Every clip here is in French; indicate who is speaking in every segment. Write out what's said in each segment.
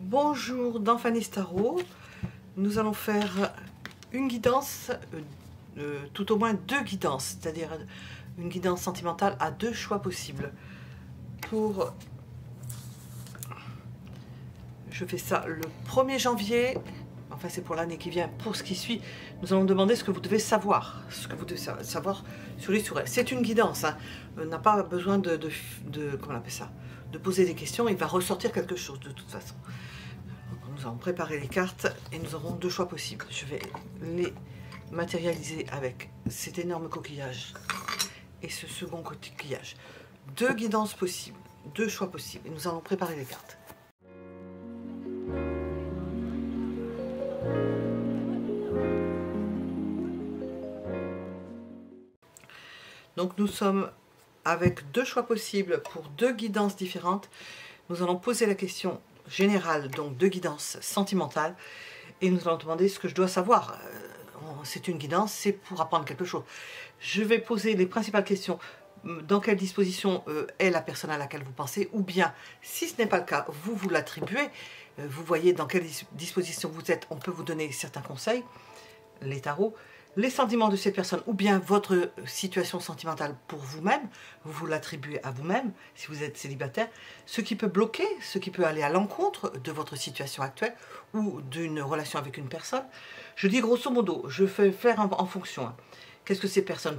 Speaker 1: Bonjour, dans Fanny's Tarot, nous allons faire une guidance, tout au moins deux guidances, c'est-à-dire une guidance sentimentale à deux choix possibles. Je fais ça le 1er janvier, enfin c'est pour l'année qui vient, pour ce qui suit, nous allons demander ce que vous devez savoir, sur les sur-elles. C'est une guidance, hein. On n'a pas besoin comment on appelle ça, de poser des questions, il va ressortir quelque chose de toute façon. Nous allons préparer les cartes et nous aurons deux choix possibles. Je vais les matérialiser avec cet énorme coquillage et ce second coquillage. Deux guidances possibles, deux choix possibles et nous allons préparer les cartes. Donc nous sommes avec deux choix possibles pour deux guidances différentes. Nous allons poser la question générale, donc de guidance sentimentale, et nous allons demander ce que je dois savoir. C'est une guidance, c'est pour apprendre quelque chose. Je vais poser les principales questions. Dans quelle disposition est la personne à laquelle vous pensez, ou bien, si ce n'est pas le cas, vous l'attribuez. Vous voyez dans quelle disposition vous êtes, on peut vous donner certains conseils, les tarots. Les sentiments de cette personne, ou bien votre situation sentimentale pour vous-même, vous l'attribuez à vous-même, si vous êtes célibataire, ce qui peut bloquer, ce qui peut aller à l'encontre de votre situation actuelle, ou d'une relation avec une personne. Je dis grosso modo, je fais faire en fonction. Qu'est-ce que ces personnes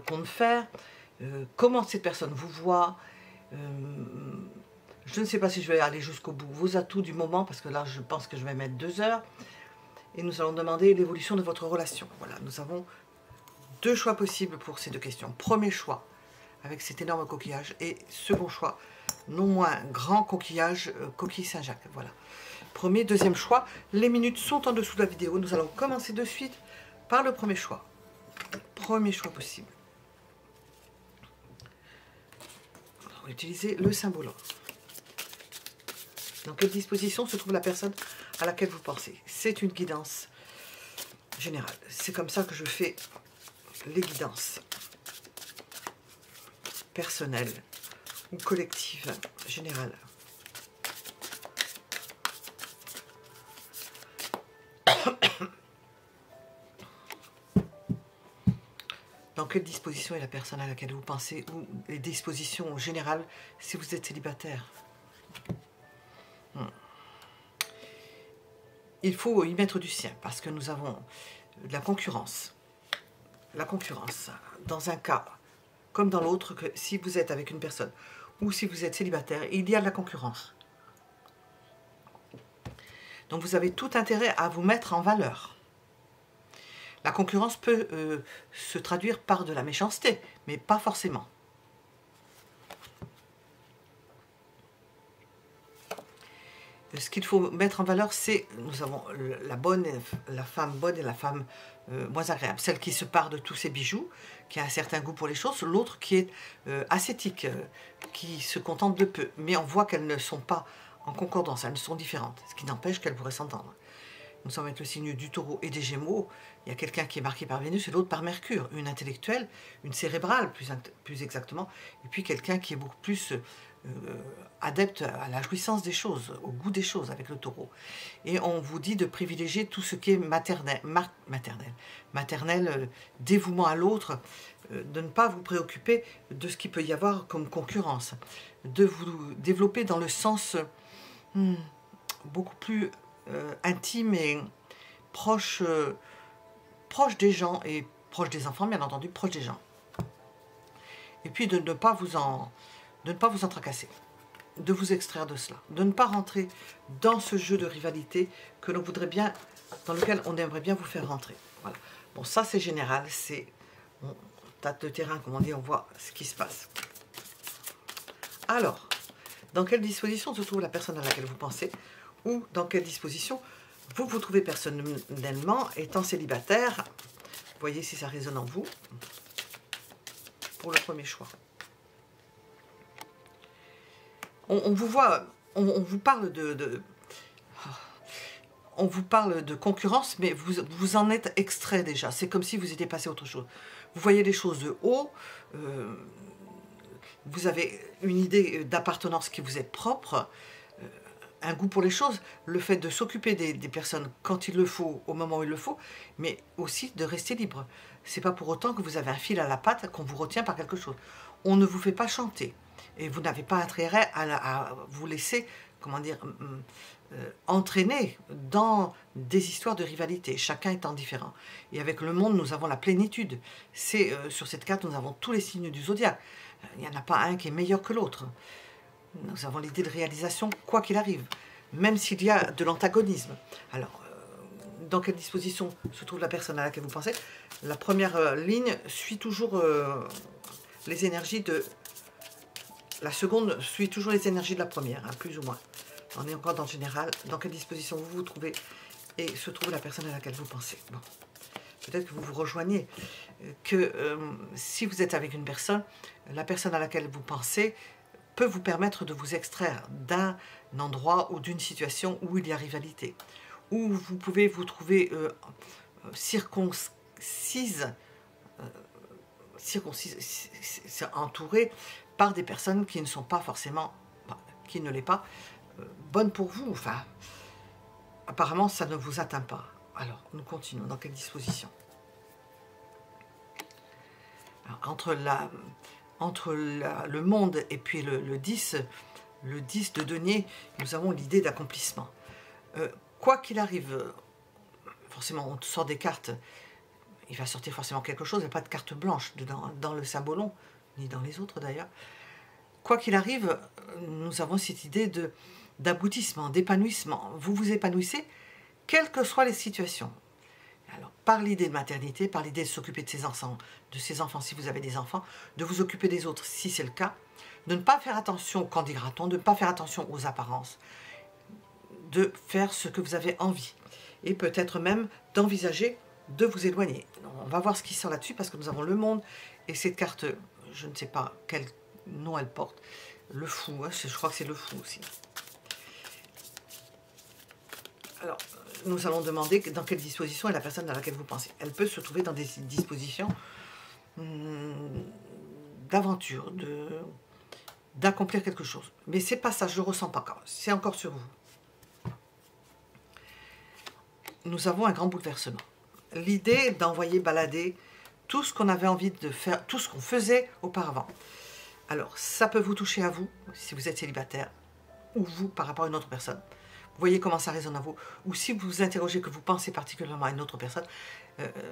Speaker 1: comptent faire, comment cette personne vous voit, je ne sais pas si je vais aller jusqu'au bout, vos atouts du moment, parce que là je pense que je vais mettre 2 heures. Et nous allons demander l'évolution de votre relation. Voilà, nous avons deux choix possibles pour ces deux questions. Premier choix, avec cet énorme coquillage. Et second choix, non moins grand coquillage, coquille Saint-Jacques. Voilà. Premier, deuxième choix. Les minutes sont en dessous de la vidéo. Nous allons commencer de suite par le premier choix. Premier choix possible. On va utiliser le symbole. Dans quelle disposition se trouve la personne à laquelle vous pensez? C'est une guidance générale. C'est comme ça que je fais les guidances personnelles ou collectives, générales. Dans quelle disposition est la personne à laquelle vous pensez, ou les dispositions générales si vous êtes célibataire? Il faut y mettre du sien, parce que nous avons de la concurrence. La concurrence, dans un cas comme dans l'autre, que si vous êtes avec une personne ou si vous êtes célibataire, il y a de la concurrence. Donc vous avez tout intérêt à vous mettre en valeur. La concurrence peut se traduire par de la méchanceté, mais pas forcément. Ce qu'il faut mettre en valeur, c'est, nous avons la femme bonne et la femme moins agréable. Celle qui se pare de tous ses bijoux, qui a un certain goût pour les choses, l'autre qui est ascétique, qui se contente de peu. Mais on voit qu'elles ne sont pas en concordance, elles sont différentes, ce qui n'empêche qu'elles pourraient s'entendre. Nous sommes avec le signe du taureau et des gémeaux. Il y a quelqu'un qui est marqué par Vénus et l'autre par Mercure. Une intellectuelle, une cérébrale plus exactement, et puis quelqu'un qui est beaucoup plus adepte à la jouissance des choses, au goût des choses avec le taureau. Et on vous dit de privilégier tout ce qui est maternel, dévouement à l'autre, de ne pas vous préoccuper de ce qu'il peut y avoir comme concurrence, de vous développer dans le sens beaucoup plus intime et proche des gens, et proche des enfants, bien entendu, proche des gens. Et puis de ne pas vous en tracasser, de vous extraire de cela, de ne pas rentrer dans ce jeu de rivalité que l'on voudrait bien, dans lequel on aimerait bien vous faire rentrer. Voilà. Bon, ça c'est général, c'est on tâte de terrain, comme on dit, on voit ce qui se passe. Alors, dans quelle disposition se trouve la personne à laquelle vous pensez, ou dans quelle disposition vous vous trouvez personnellement, étant célibataire? Voyez si ça résonne en vous pour le premier choix. On vous voit, on vous parle on vous parle de concurrence, mais vous en êtes extrait déjà. C'est comme si vous étiez passé à autre chose. Vous voyez les choses de haut, vous avez une idée d'appartenance qui vous est propre, un goût pour les choses, le fait de s'occuper des personnes quand il le faut, au moment où il le faut, mais aussi de rester libre. C'est pas pour autant que vous avez un fil à la patte, qu'on vous retient par quelque chose. On ne vous fait pas chanter, et vous n'avez pas intérêt à vous laisser, comment dire, entraîner dans des histoires de rivalité, chacun étant différent. Et avec le monde, nous avons la plénitude. C'est sur cette carte, nous avons tous les signes du zodiaque. Il n'y en a pas un qui est meilleur que l'autre. Nous avons l'idée de réalisation, quoi qu'il arrive, même s'il y a de l'antagonisme. Alors, dans quelle disposition se trouve la personne à laquelle vous pensez? La première ligne suit toujours les énergies de... La seconde suit toujours les énergies de la première, hein, plus ou moins. On est encore dans le général. Dans quelle disposition vous vous trouvez et se trouve la personne à laquelle vous pensez. Bon. Peut-être que vous vous rejoignez, que si vous êtes avec une personne, la personne à laquelle vous pensez peut vous permettre de vous extraire d'un endroit ou d'une situation où il y a rivalité, où vous pouvez vous trouver entouré par des personnes qui ne sont pas forcément, qui ne l'est pas, bonnes pour vous. Enfin, apparemment, ça ne vous atteint pas. Alors, nous continuons. Dans quelle disposition? Alors, entre le monde et puis le 10 de denier, nous avons l'idée d'accomplissement. Quoi qu'il arrive, forcément, on sort des cartes, il va sortir forcément quelque chose, il n'y a pas de carte blanche dans le symbolon, ni dans les autres d'ailleurs. Quoi qu'il arrive, nous avons cette idée d'aboutissement, d'épanouissement. Vous vous épanouissez, quelles que soient les situations. Alors, par l'idée de maternité, par l'idée de s'occuper de ses enfants si vous avez des enfants, de vous occuper des autres si c'est le cas, de ne pas faire attention, qu'en dira-t-on, de ne pas faire attention aux apparences, de faire ce que vous avez envie, et peut-être même d'envisager de vous éloigner. On va voir ce qui sort là-dessus, parce que nous avons le monde, et cette carte, je ne sais pas quel nom elle porte, le fou, hein, je crois que c'est le fou aussi. Alors, nous allons demander dans quelle disposition est la personne dans laquelle vous pensez. Elle peut se trouver dans des dispositions d'aventure, d'accomplir quelque chose. Mais c'est pas ça, je ne le ressens pas. C'est encore sur vous. Nous avons un grand bouleversement. L'idée d'envoyer balader tout ce qu'on avait envie de faire, tout ce qu'on faisait auparavant. Alors, ça peut vous toucher à vous, si vous êtes célibataire, ou vous par rapport à une autre personne. Vous voyez comment ça résonne à vous. Ou si vous vous interrogez que vous pensez particulièrement à une autre personne,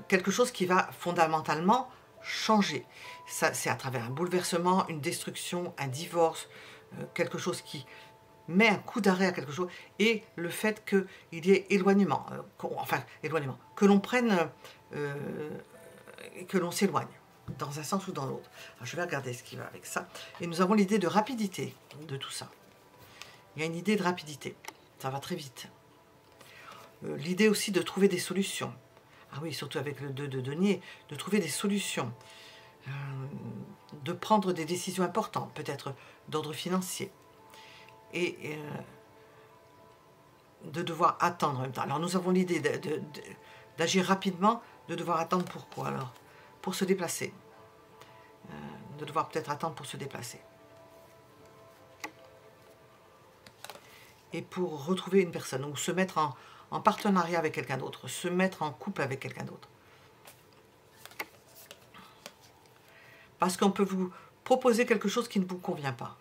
Speaker 1: quelque chose qui va fondamentalement changer. C'est à travers un bouleversement, une destruction, un divorce, quelque chose qui met un coup d'arrêt à quelque chose, et le fait qu'il y ait éloignement, éloignement, que l'on prenne, que l'on s'éloigne, dans un sens ou dans l'autre. Je vais regarder ce qui va avec ça. Et nous avons l'idée de rapidité de tout ça. Il y a une idée de rapidité. Ça va très vite. L'idée aussi de trouver des solutions. Ah oui, surtout avec le 2 de denier, de trouver des solutions. De prendre des décisions importantes, peut-être d'ordre financier. Et de devoir attendre en même temps. Alors nous avons l'idée d'agir rapidement, de devoir attendre pourquoi alors? Pour se déplacer. De devoir peut-être attendre pour se déplacer. Et pour retrouver une personne, ou se mettre en partenariat avec quelqu'un d'autre, se mettre en couple avec quelqu'un d'autre. Parce qu'on peut vous proposer quelque chose qui ne vous convient pas.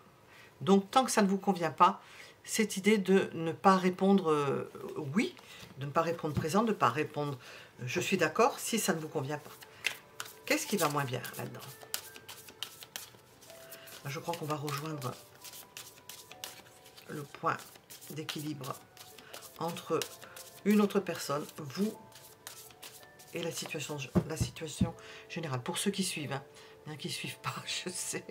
Speaker 1: Donc tant que ça ne vous convient pas, cette idée de ne pas répondre oui, de ne pas répondre présent, de ne pas répondre je suis d'accord si ça ne vous convient pas. Qu'est-ce qui va moins bien là-dedans? Je crois qu'on va rejoindre le point d'équilibre entre une autre personne, vous et la situation générale. Pour ceux qui suivent, hein. Bien qui ne suivent pas, je sais.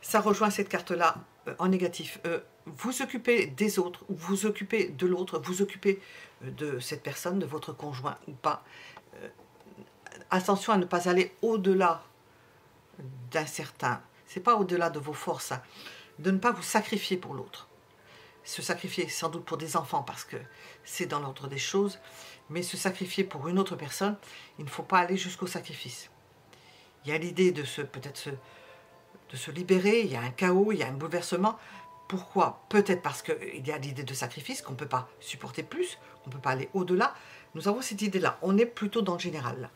Speaker 1: Ça rejoint cette carte-là en négatif. Vous occupez des autres, ou vous occupez de l'autre, vous occupez de cette personne, de votre conjoint ou pas. Attention à ne pas aller au-delà d'un certain, c'est pas au-delà de vos forces, hein, de ne pas vous sacrifier pour l'autre. Se sacrifier sans doute pour des enfants parce que c'est dans l'ordre des choses, mais se sacrifier pour une autre personne, il ne faut pas aller jusqu'au sacrifice. Il y a l'idée de de se libérer, il y a un chaos, il y a un bouleversement. Pourquoi? Peut-être parce qu'il y a l'idée de sacrifice, qu'on ne peut pas supporter plus, qu'on ne peut pas aller au-delà. Nous avons cette idée-là. On est plutôt dans le général.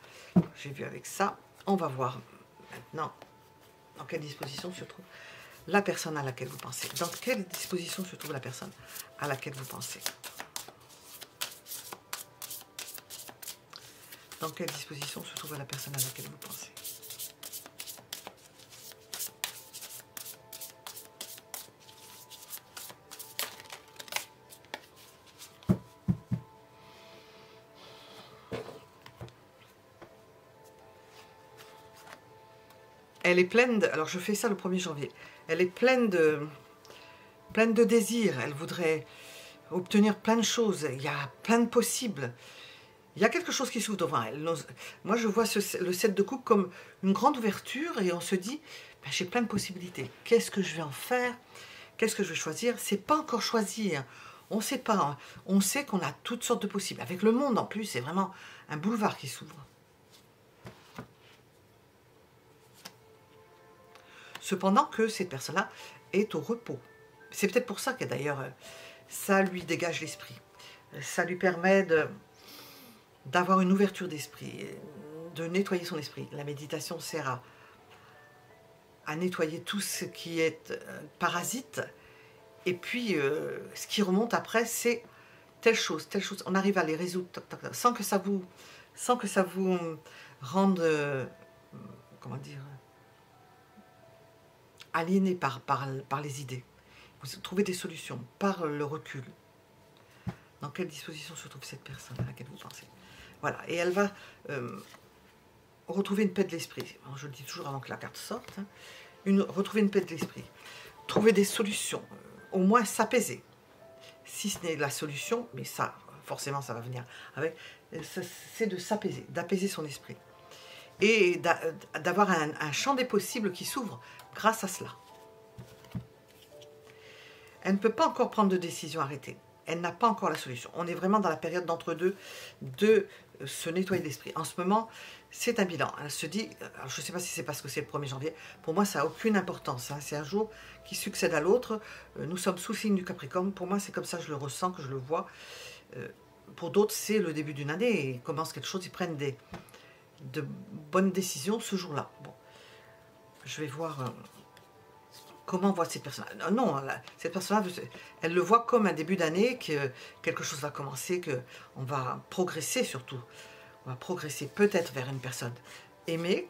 Speaker 1: J'ai vu avec ça. On va voir maintenant dans quelle disposition se trouve la personne à laquelle vous pensez. Dans quelle disposition se trouve la personne à laquelle vous pensez? Dans quelle disposition se trouve la personne à laquelle vous pensez? Elle est pleine de... Alors je fais ça le 1er janvier. Elle est pleine de désirs. Elle voudrait obtenir plein de choses. Il y a plein de possibles. Il y a quelque chose qui s'ouvre devant elle. Moi je vois le 7 de coupe comme une grande ouverture et on se dit, ben, j'ai plein de possibilités. Qu'est-ce que je vais en faire? Qu'est-ce que je vais choisir? C'est pas encore choisi. Hein. On ne sait pas. Hein. On sait qu'on a toutes sortes de possibles. Avec le monde en plus, c'est vraiment un boulevard qui s'ouvre. Cependant que cette personne-là est au repos. C'est peut-être pour ça que d'ailleurs, ça lui dégage l'esprit. Ça lui permet d'avoir une ouverture d'esprit, de nettoyer son esprit. La méditation sert à nettoyer tout ce qui est parasite. Et puis, ce qui remonte après, c'est telle chose. On arrive à les résoudre sans que ça vous rende, comment dire, aliéné par les idées. Vous trouvez des solutions par le recul. Dans quelle disposition se trouve cette personne à laquelle vous pensez? Voilà, et elle va retrouver une paix de l'esprit. Je le dis toujours avant que la carte sorte. Hein. Retrouver une paix de l'esprit. Trouver des solutions. Au moins s'apaiser. Si ce n'est la solution, mais ça, forcément, ça va venir avec, c'est de s'apaiser, d'apaiser son esprit. Et d'avoir un champ des possibles qui s'ouvre grâce à cela. Elle ne peut pas encore prendre de décision arrêtée. Elle n'a pas encore la solution. On est vraiment dans la période d'entre-deux de se nettoyer l'esprit. En ce moment, c'est un bilan. Elle se dit, alors je ne sais pas si c'est parce que c'est le 1er janvier, pour moi ça n'a aucune importance. Hein. C'est un jour qui succède à l'autre. Nous sommes sous le signe du Capricorne. Pour moi, c'est comme ça que je le ressens, que je le vois. Pour d'autres, c'est le début d'une année et ils commencent quelque chose, ils prennent de bonnes décisions ce jour-là. Bon, je vais voir comment voit cette personne. Non, cette personne, elle le voit comme un début d'année, que quelque chose va commencer, qu'on va progresser surtout. On va progresser peut-être vers une personne aimée.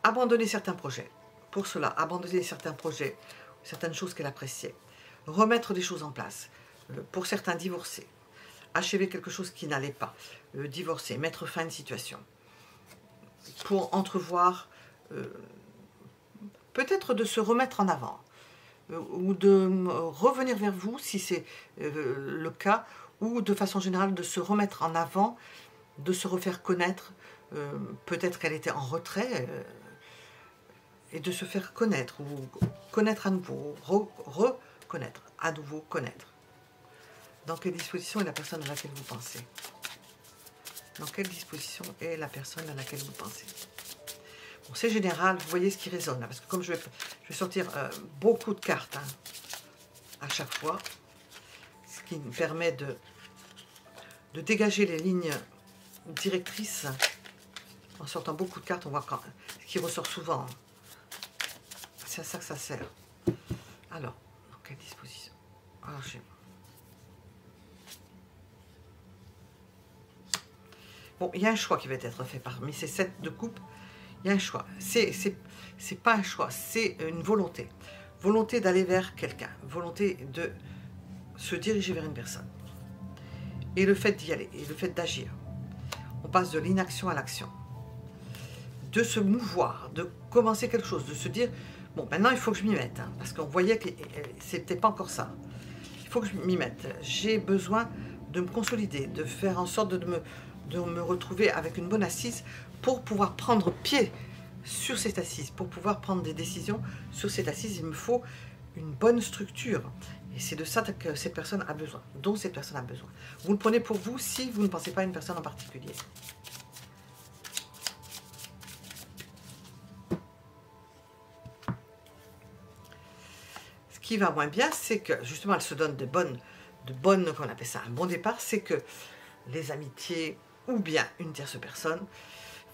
Speaker 1: Abandonner certains projets. Pour cela, abandonner certains projets, certaines choses qu'elle appréciait. Remettre des choses en place. Pour certains, divorcer. Achever quelque chose qui n'allait pas. Divorcer, mettre fin à une situation. Pour entrevoir, peut-être de se remettre en avant. Ou de revenir vers vous, si c'est le cas. Ou de façon générale, de se remettre en avant, de se refaire connaître. Peut-être qu'elle était en retrait. Et de se faire connaître. Ou connaître à nouveau. Reconnaître. À nouveau connaître. Dans quelle disposition est la personne à laquelle vous pensez? Dans quelle disposition est la personne à laquelle vous pensez? Bon, c'est général, vous voyez ce qui résonne là, parce que comme je vais sortir beaucoup de cartes hein, à chaque fois, ce qui me permet de dégager les lignes directrices. En sortant beaucoup de cartes, on voit ce qui ressort souvent. C'est à ça que ça sert. Alors, dans quelle disposition? Alors, bon, il y a un choix qui va être fait parmi ces 7 de coupe. Il y a un choix. C'est pas un choix, c'est une volonté. Volonté d'aller vers quelqu'un. Volonté de se diriger vers une personne. Et le fait d'y aller, et le fait d'agir. On passe de l'inaction à l'action. De se mouvoir, de commencer quelque chose, de se dire, bon, maintenant il faut que je m'y mette. Hein, parce qu'on voyait que c'était pas encore ça. Il faut que je m'y mette. J'ai besoin de me consolider, de faire en sorte de me retrouver avec une bonne assise pour pouvoir prendre pied sur cette assise, pour pouvoir prendre des décisions sur cette assise. Il me faut une bonne structure. Et c'est de ça que cette personne a besoin, dont cette personne a besoin. Vous le prenez pour vous si vous ne pensez pas à une personne en particulier. qui va moins bien, c'est que justement elle se donne de bonnes, qu'on appelle ça un bon départ, c'est que les amitiés ou bien une tierce personne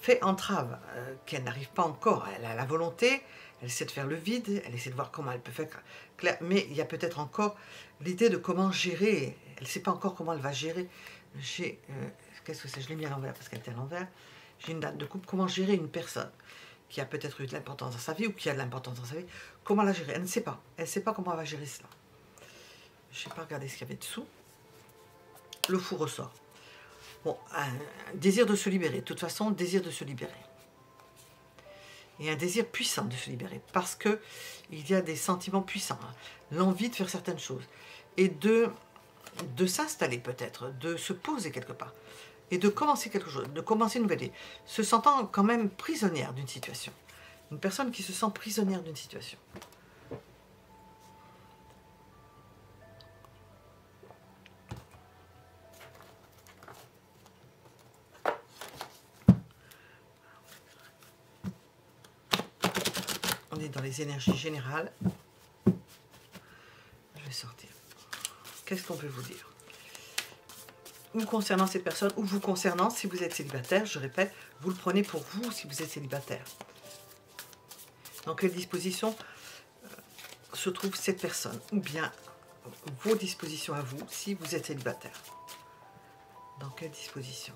Speaker 1: fait entrave, qu'elle n'arrive pas encore, elle a la volonté, elle essaie de faire le vide, elle essaie de voir comment elle peut faire clair, mais il y a peut-être encore l'idée de comment gérer, elle ne sait pas encore comment elle va gérer. Qu'est-ce que c'est? Je l'ai mis à l'envers parce qu'elle était à l'envers. J'ai une date de couple, comment gérer une personne qui a peut-être eu de l'importance dans sa vie ou qui a de l'importance dans sa vie, comment la gérer? Elle ne sait pas, elle ne sait pas comment elle va gérer cela. Je n'ai pas regardé ce qu'il y avait dessous. Le fou ressort. Bon, un désir de se libérer, de toute façon, désir de se libérer. Et un désir puissant de se libérer, parce que il y a des sentiments puissants, hein, l'envie de faire certaines choses, et de s'installer peut-être, de se poser quelque part, et de commencer quelque chose, de commencer une nouvelle vie, se sentant quand même prisonnière d'une situation. Une personne qui se sent prisonnière d'une situation. On est dans les énergies générales. Je vais sortir. Qu'est-ce qu'on peut vous dire? Ou concernant cette personne, ou vous concernant si vous êtes célibataire, je répète, vous le prenez pour vous si vous êtes célibataire. Dans quelle disposition se trouve cette personne? Ou bien vos dispositions à vous si vous êtes célibataire. Dans quelle disposition?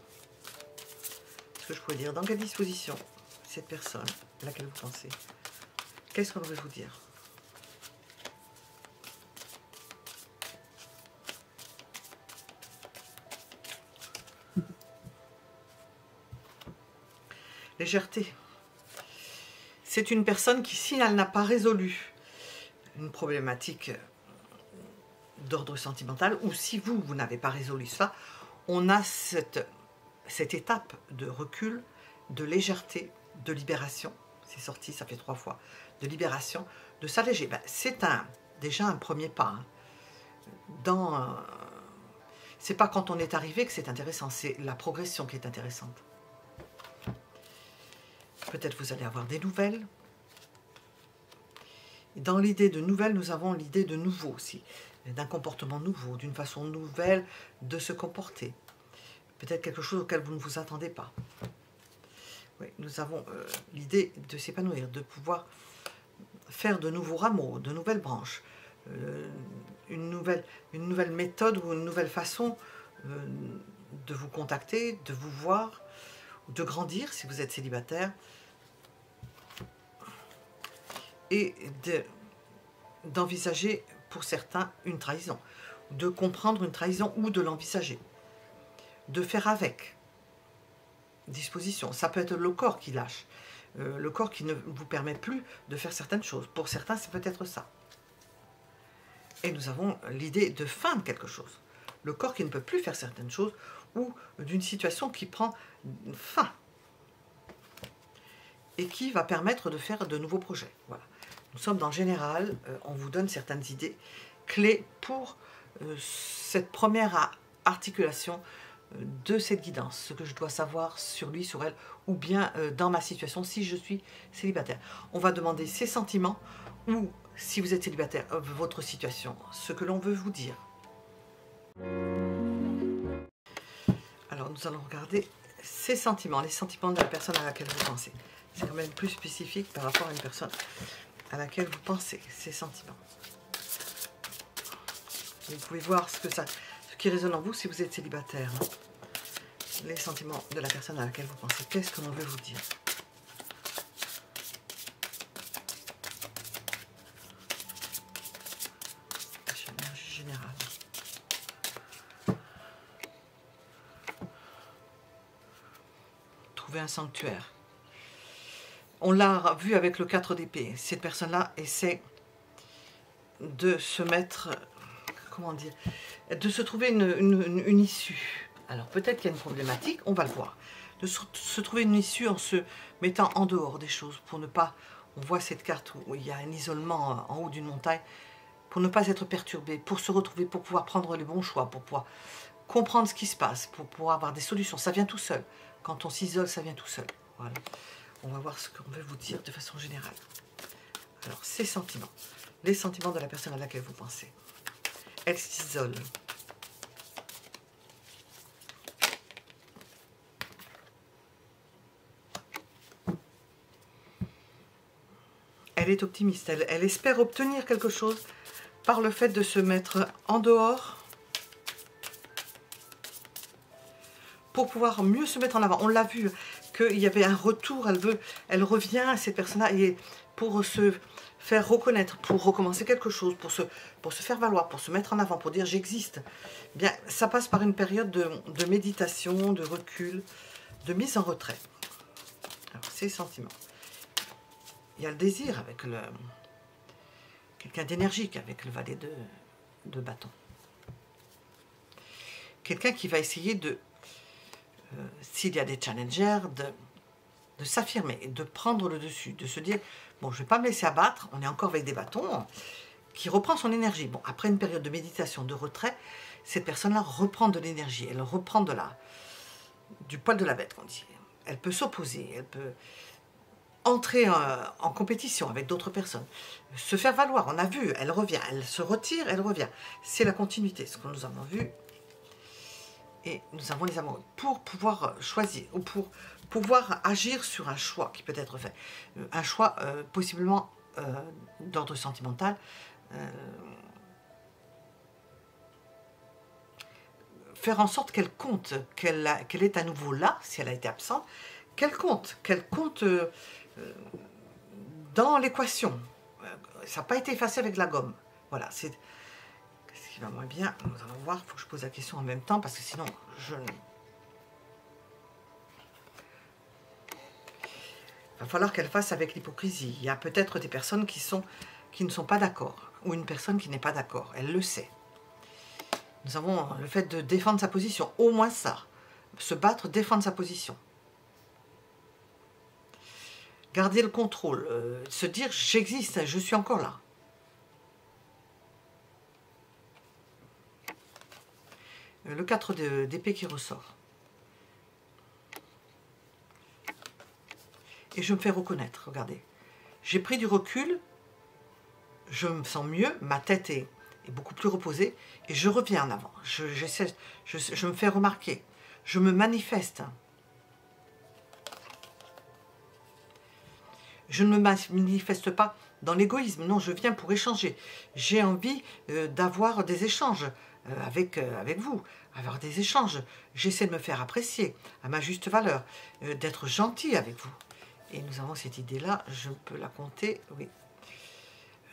Speaker 1: Ce que je pourrais dire, dans quelle disposition cette personne à laquelle vous pensez? Qu'est-ce qu'on devrait vous dire? Légèreté. C'est une personne qui, si elle n'a pas résolu une problématique d'ordre sentimental, ou si vous n'avez pas résolu ça, on a cette étape de recul, de légèreté, de libération. C'est sorti, ça fait 3 fois. De libération, de s'alléger. Ben, c'est déjà un premier pas. Hein. C'est pas quand on est arrivé que c'est intéressant, c'est la progression qui est intéressante. Peut-être vous allez avoir des nouvelles. Dans l'idée de nouvelles, nous avons l'idée de nouveau aussi, d'un comportement nouveau, d'une façon nouvelle de se comporter. Peut-être quelque chose auquel vous ne vous attendez pas. Oui, nous avons l'idée de s'épanouir, de pouvoir faire de nouveaux rameaux, de nouvelles branches, une nouvelle méthode ou une nouvelle façon de vous contacter, de vous voir, de grandir si vous êtes célibataire, et d'envisager pour certains une trahison, de comprendre une trahison ou de l'envisager, de faire avec. Disposition, ça peut être le corps qui lâche, le corps qui ne vous permet plus de faire certaines choses. Pour certains, c'est peut-être ça. Et nous avons l'idée de fin de quelque chose, le corps qui ne peut plus faire certaines choses ou d'une situation qui prend fin et qui va permettre de faire de nouveaux projets. Voilà. Nous sommes dans le général, on vous donne certaines idées clés pour cette première articulation de cette guidance, ce que je dois savoir sur lui, sur elle, ou bien dans ma situation si je suis célibataire. On va demander ses sentiments, ou si vous êtes célibataire, votre situation, ce que l'on veut vous dire. Alors nous allons regarder ses sentiments, les sentiments de la personne à laquelle vous pensez. C'est quand même plus spécifique par rapport à une personne à laquelle vous pensez, ses sentiments. Vous pouvez voir ce qui résonne en vous si vous êtes célibataire. Les sentiments de la personne à laquelle vous pensez. Qu'est-ce que l'on veut vous dire? L'énergie générale. Trouver un sanctuaire. On l'a vu avec le 4 d'épée. Cette personne-là essaie de se mettre, comment dire, de se trouver une issue. Alors peut-être qu'il y a une problématique, on va le voir. De se trouver une issue en se mettant en dehors des choses, pour ne pas, on voit cette carte où il y a un isolement en haut d'une montagne, pour ne pas être perturbé, pour se retrouver, pour pouvoir prendre les bons choix, pour pouvoir comprendre ce qui se passe, pour pouvoir avoir des solutions. Ça vient tout seul. Quand on s'isole, ça vient tout seul. Voilà. On va voir ce qu'on veut vous dire de façon générale. Alors, ces sentiments. les sentiments de la personne à laquelle vous pensez. Elle s'isole. Elle est optimiste, elle espère obtenir quelque chose par le fait de se mettre en dehors pour pouvoir mieux se mettre en avant. On l'a vu qu'il y avait un retour, elle revient, cette personne-là, pour se faire reconnaître, pour recommencer quelque chose, pour se faire valoir, pour se mettre en avant, pour dire j'existe. Bien, ça passe par une période de méditation, de recul, de mise en retrait. Alors, ces sentiments. Il y a le désir avec quelqu'un d'énergique, avec le valet de bâton. Quelqu'un qui va essayer de, s'il y a des challengers, de s'affirmer, de prendre le dessus, de se dire, bon, je ne vais pas me laisser abattre, on est encore avec des bâtons, qui reprend son énergie. Bon, après une période de méditation, de retrait, cette personne-là reprend de l'énergie, elle reprend du poil de la bête, on dit. Elle peut s'opposer, elle peut entrer en compétition avec d'autres personnes, se faire valoir, on a vu, elle revient, elle se retire, elle revient. C'est la continuité, ce que nous avons vu. Et nous avons les amoureux. Pour pouvoir choisir, ou pour pouvoir agir sur un choix qui peut être fait. Un choix possiblement d'ordre sentimental. Faire en sorte qu'elle compte, qu'elle est à nouveau là, si elle a été absente, qu'elle compte dans l'équation. Ça n'a pas été effacé avec la gomme. Voilà, c'est ce qui va moins bien. Nous allons voir, il faut que je pose la question en même temps, parce que sinon, il va falloir qu'elle fasse avec l'hypocrisie. Il y a peut-être des personnes qui ne sont pas d'accord, ou une personne qui n'est pas d'accord, elle le sait. Nous avons le fait de défendre sa position, au moins ça. Se battre, défendre sa position. Garder le contrôle, se dire j'existe, je suis encore là. Le 4 d'épée qui ressort. Et je me fais reconnaître, regardez. J'ai pris du recul, je me sens mieux, ma tête est beaucoup plus reposée, et je reviens en avant. Je me fais remarquer, je me manifeste. Je ne me manifeste pas dans l'égoïsme, non, je viens pour échanger. J'ai envie d'avoir des échanges avec vous, avoir des échanges. J'essaie de me faire apprécier à ma juste valeur, d'être gentil avec vous. Et nous avons cette idée-là, je peux la compter, oui.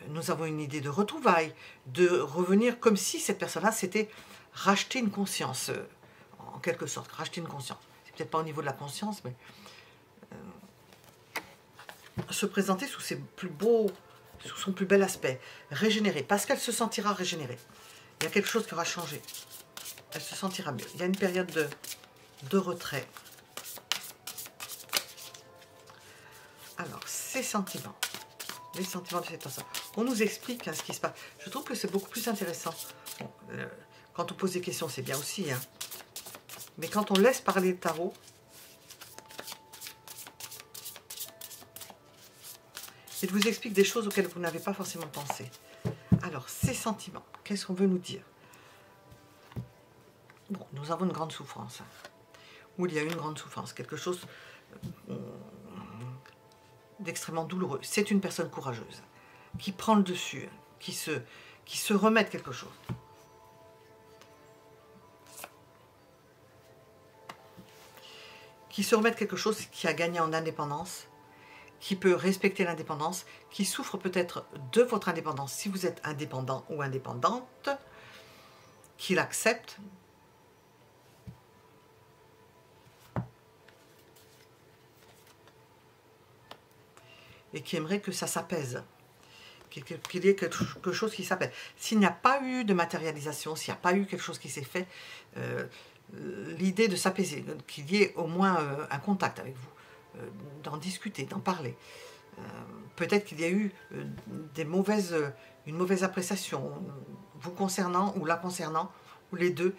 Speaker 1: Nous avons une idée de retrouvailles, de revenir comme si cette personne-là s'était racheté une conscience, en quelque sorte, racheter une conscience. C'est peut-être pas au niveau de la conscience, mais se présenter sous ses plus beaux, sous son plus bel aspect, régénérée, parce qu'elle se sentira régénérée. Il y a quelque chose qui aura changé. Elle se sentira mieux. Il y a une période de retrait. Alors, ces sentiments, les sentiments de cette personne. On nous explique ce qui se passe. Je trouve que c'est beaucoup plus intéressant. Bon, quand on pose des questions, c'est bien aussi. Hein. Mais quand on laisse parler le tarot, il vous explique des choses auxquelles vous n'avez pas forcément pensé. Alors, ces sentiments, qu'est-ce qu'on veut nous dire? Bon, nous avons une grande souffrance. Ou il y a une grande souffrance, quelque chose d'extrêmement douloureux. C'est une personne courageuse, qui prend le dessus, qui se remet de quelque chose. Qui se remet de quelque chose qui a gagné en indépendance, qui peut respecter l'indépendance, qui souffre peut-être de votre indépendance, si vous êtes indépendant ou indépendante, qui l'accepte, et qui aimerait que ça s'apaise, qu'il y ait quelque chose qui s'apaise. S'il n'y a pas eu de matérialisation, s'il n'y a pas eu quelque chose qui s'est fait, l'idée de s'apaiser, qu'il y ait au moins un contact avec vous, d'en discuter, d'en parler. Peut-être qu'il y a eu une mauvaise appréciation vous concernant ou la concernant, ou les deux,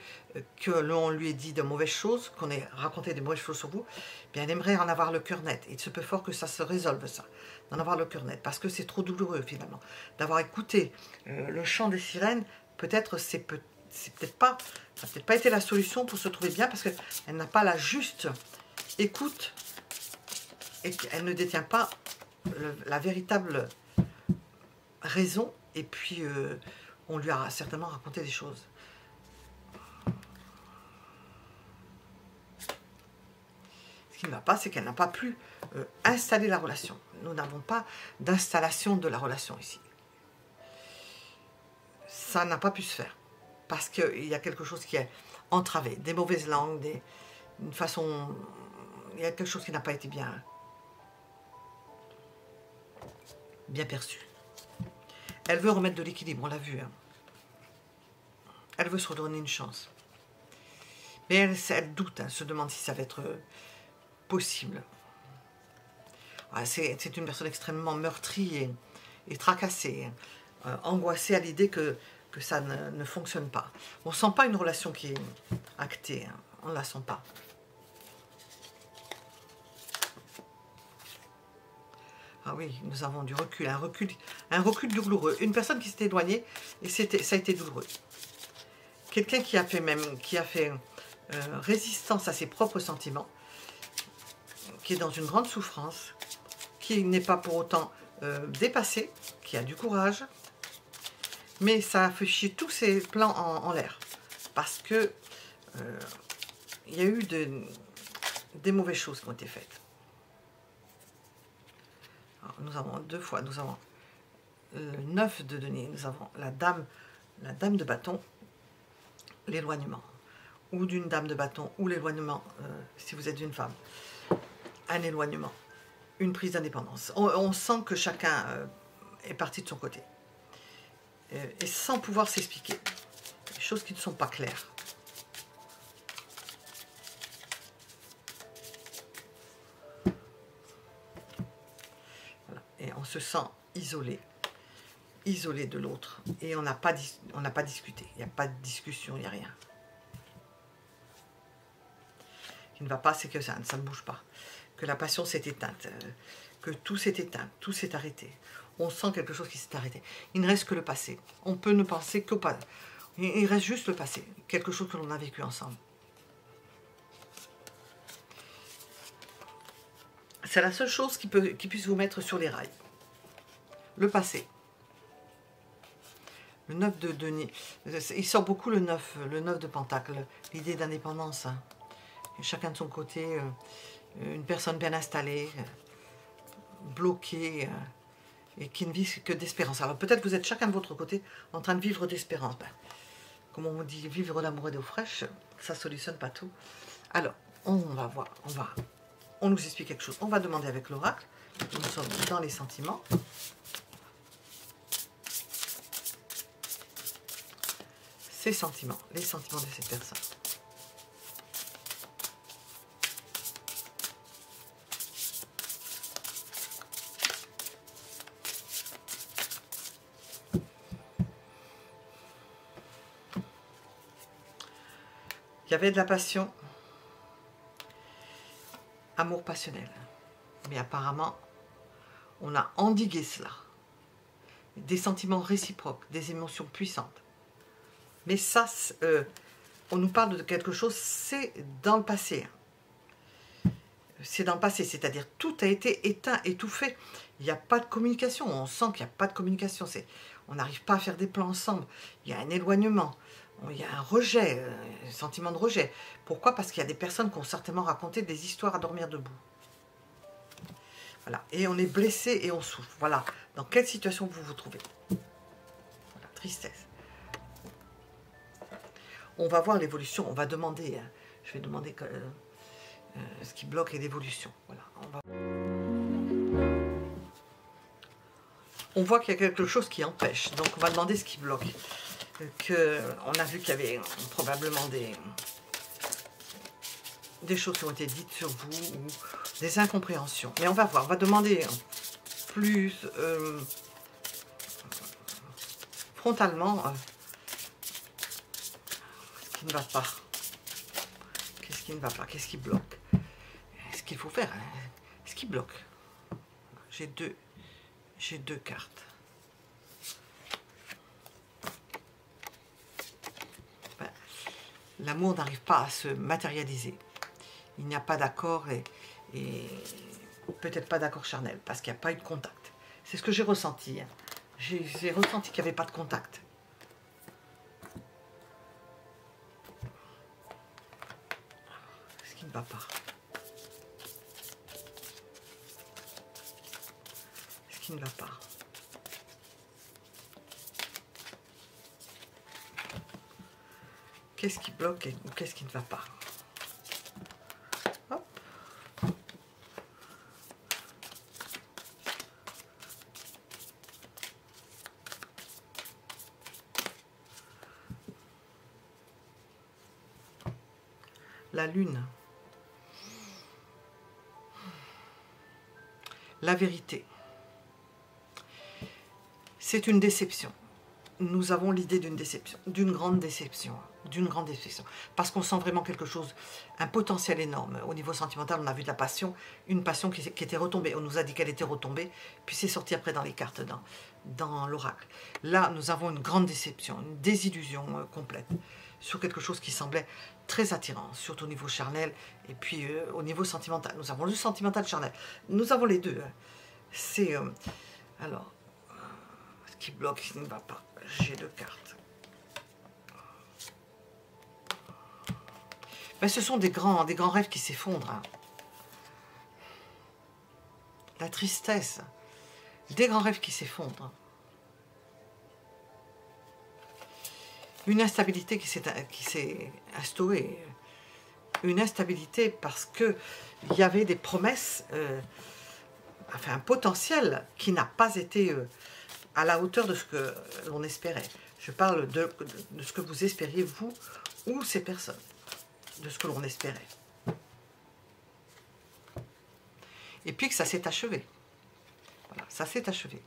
Speaker 1: que l'on lui ait dit de mauvaises choses, qu'on ait raconté des mauvaises choses sur vous, bien elle aimerait en avoir le cœur net. Il se peut fort que ça se résolve, ça, d'en avoir le cœur net, parce que c'est trop douloureux finalement. D'avoir écouté le chant des sirènes, peut-être c'est peut-être pas, ça n'a peut-être pas été la solution pour se trouver bien, parce qu'elle n'a pas la juste écoute et qu'elle ne détient pas la véritable raison, et puis on lui a certainement raconté des choses. Ce qui ne va pas, c'est qu'elle n'a pas pu installer la relation. Nous n'avons pas d'installation de la relation ici. Ça n'a pas pu se faire, parce qu'il y a quelque chose qui est entravé, des mauvaises langues, une façon... Il y a quelque chose qui n'a pas été bien perçu. Elle veut remettre de l'équilibre, on l'a vu. Hein. Elle veut se redonner une chance. Mais elle doute, hein, se demande si ça va être possible. Ouais, c'est une personne extrêmement meurtrie et tracassée, hein, angoissée à l'idée que ça ne fonctionne pas. On ne sent pas une relation qui est actée, hein, on ne la sent pas. Ah oui, nous avons du recul, un recul douloureux. Une personne qui s'est éloignée et ça a été douloureux. Quelqu'un qui a fait résistance à ses propres sentiments, qui est dans une grande souffrance, qui n'est pas pour autant dépassé, qui a du courage, mais ça a fait chier tous ses plans en l'air, parce que il y a eu des mauvaises choses qui ont été faites. Alors, nous avons deux fois, nous avons le 9 de denier, nous avons la dame de bâton, l'éloignement, ou d'une dame de bâton, ou l'éloignement, si vous êtes une femme, un éloignement, une prise d'indépendance. On sent que chacun est parti de son côté, et sans pouvoir s'expliquer, des choses qui ne sont pas claires. Voilà. Et on se sent isolé de l'autre, et on n'a pas discuté, il n'y a pas de discussion, il n'y a rien. Ce qui ne va pas, c'est que ça ne bouge pas, que la passion s'est éteinte, que tout s'est éteint, tout s'est arrêté. On sent quelque chose qui s'est arrêté. Il ne reste que le passé. On peut ne penser qu'au passé. Il reste juste le passé, quelque chose que l'on a vécu ensemble. C'est la seule chose qui puisse vous mettre sur les rails. Le passé. Le 9 de denier. Il sort beaucoup le 9 de pentacle. L'idée d'indépendance. Hein. Chacun de son côté. Une personne bien installée. Bloquée. Et qui ne vit que d'espérance. Alors peut-être vous êtes chacun de votre côté en train de vivre d'espérance. Ben, comme on dit, vivre d'amour et d'eau fraîche, ça ne solutionne pas tout. Alors, on va voir. On nous explique quelque chose. On va demander avec l'oracle. Nous sommes dans les sentiments. Ses sentiments, les sentiments de cette personne. Il y avait de la passion, amour passionnel. Mais apparemment, on a endigué cela. Des sentiments réciproques, des émotions puissantes. Mais ça, on nous parle de quelque chose, c'est dans le passé. C'est dans le passé, c'est-à-dire tout a été éteint, étouffé. Il n'y a pas de communication, on sent qu'il n'y a pas de communication. On n'arrive pas à faire des plans ensemble. Il y a un éloignement, il y a un rejet, un sentiment de rejet. Pourquoi? Parce qu'il y a des personnes qui ont certainement raconté des histoires à dormir debout. Voilà, et on est blessé et on souffre. Voilà, dans quelle situation vous vous trouvez. Voilà, tristesse. On va voir l'évolution, on va demander, hein, je vais demander ce qui bloque l'évolution. Voilà, on voit qu'il y a quelque chose qui empêche, donc on va demander ce qui bloque. On a vu qu'il y avait probablement des choses qui ont été dites sur vous, ou des incompréhensions. Mais on va voir, on va demander plus frontalement qui ne va pas? Qu'est-ce qui ne va pas? Qu'est-ce qui bloque? Ce qu'il faut faire, hein, ce qui bloque. J'ai deux cartes. Ben, l'amour n'arrive pas à se matérialiser. Il n'y a pas d'accord et peut-être pas d'accord charnel parce qu'il n'y a pas eu de contact. C'est ce que j'ai ressenti. Hein. J'ai ressenti qu'il n'y avait pas de contact. Ce qui ne va pas. Ce qui ne va pas. Qu'est-ce qui bloque ou qu'est-ce qui ne va pas? Hop. La lune. La vérité. C'est une déception. Nous avons l'idée d'une déception, d'une grande déception, parce qu'on sent vraiment quelque chose, un potentiel énorme. Au niveau sentimental, on a vu de la passion, une passion qui était retombée. On nous a dit qu'elle était retombée, puis c'est sorti après dans les cartes, dans l'oracle. Là, nous avons une grande déception, une désillusion complète, sur quelque chose qui semblait très attirant, surtout au niveau charnel, et puis au niveau sentimental. Nous avons le sentimental charnel. Nous avons les deux. Hein. C'est... alors, ce qui bloque, ce qui ne va pas. J'ai deux cartes. Ben, ce sont des grands rêves qui s'effondrent. Hein. La tristesse. Des grands rêves qui s'effondrent. Une instabilité qui s'est instaurée. Une instabilité parce qu'il y avait des promesses, enfin un potentiel qui n'a pas été à la hauteur de ce que l'on espérait. Je parle de ce que vous espériez, vous ou ces personnes, de ce que l'on espérait. Et puis que ça s'est achevé. Voilà, ça s'est achevé.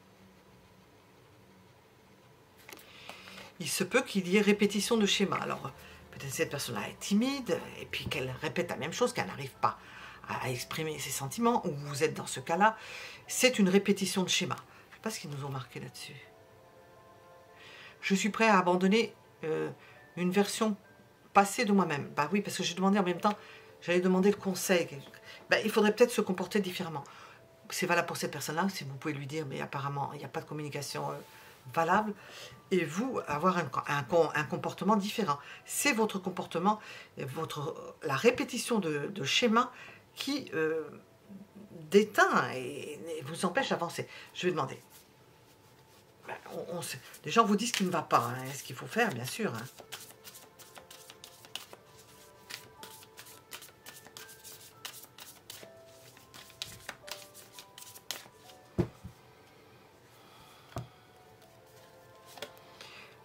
Speaker 1: Il se peut qu'il y ait répétition de schéma. Alors, peut-être cette personne-là est timide, et puis qu'elle répète la même chose, qu'elle n'arrive pas à exprimer ses sentiments, ou vous êtes dans ce cas-là. C'est une répétition de schéma. Je ne sais pas ce qu'ils nous ont marqué là-dessus. Je suis prêt à abandonner une version passée de moi-même. Bah oui, parce que j'ai demandé en même temps, j'allais demander le conseil. Bah, il faudrait peut-être se comporter différemment. C'est valable pour cette personne-là, si vous pouvez lui dire, mais apparemment, il n'y a pas de communication valable. Et vous, avoir un comportement différent. C'est votre comportement, la répétition de schémas qui déteint et vous empêche d'avancer. Je vais demander. Ben, les gens vous disent ce qui ne va pas. Hein, ce qu'il faut faire, bien sûr. Hein.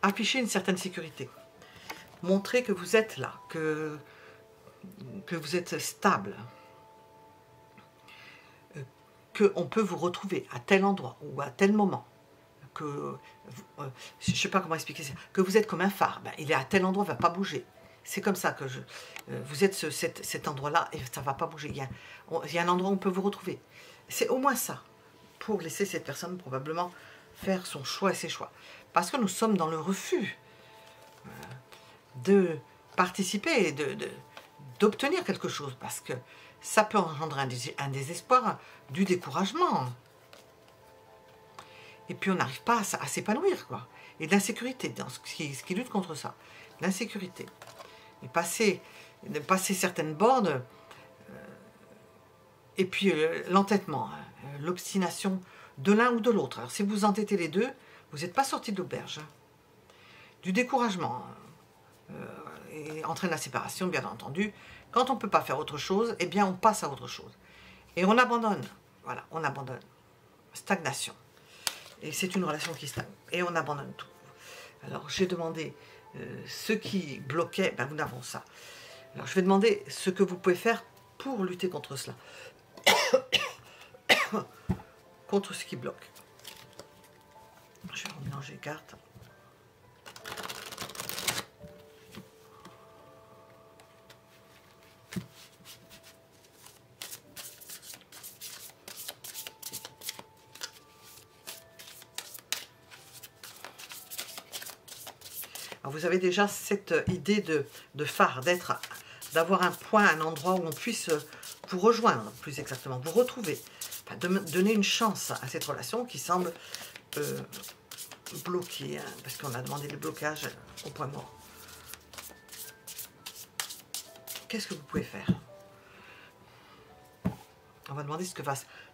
Speaker 1: Afficher une certaine sécurité. Montrer que vous êtes là, que vous êtes stable. Qu'on peut vous retrouver à tel endroit ou à tel moment. Que, je ne sais pas comment expliquer ça. Que vous êtes comme un phare. Ben, il est à tel endroit, il ne va pas bouger. C'est comme ça que vous êtes cet endroit-là et ça ne va pas bouger. Il y a un endroit où on peut vous retrouver. C'est au moins ça. Pour laisser cette personne probablement faire son choix et ses choix. Parce que nous sommes dans le refus de participer et d'obtenir quelque chose. Parce que ça peut engendrer un désespoir, du découragement. Et puis on n'arrive pas à s'épanouir, quoi. Et de l'insécurité, dans ce qui lutte contre ça. L'insécurité. Et passer certaines bornes, et puis l'entêtement, l'obstination de l'un ou de l'autre. Alors si vous entêtez les deux, vous n'êtes pas sorti de l'auberge. Du découragement, et entraîne la séparation, bien entendu. Quand on ne peut pas faire autre chose, eh bien on passe à autre chose. Et on abandonne. Voilà, on abandonne. Stagnation. Et c'est une relation qui stagne. Et on abandonne tout. Alors j'ai demandé ce qui bloquait, ben nous avons ça. Alors je vais demander ce que vous pouvez faire pour lutter contre cela. Contre ce qui bloque. Je vais remélanger les cartes. Alors, vous avez déjà cette idée de phare, d'avoir un point, un endroit où on puisse vous rejoindre, plus exactement, vous retrouver. Enfin, de donner une chance à cette relation qui semble bloquée, hein, parce qu'on a demandé le blocage au point mort. Qu'est-ce que vous pouvez faire? On va demander ce que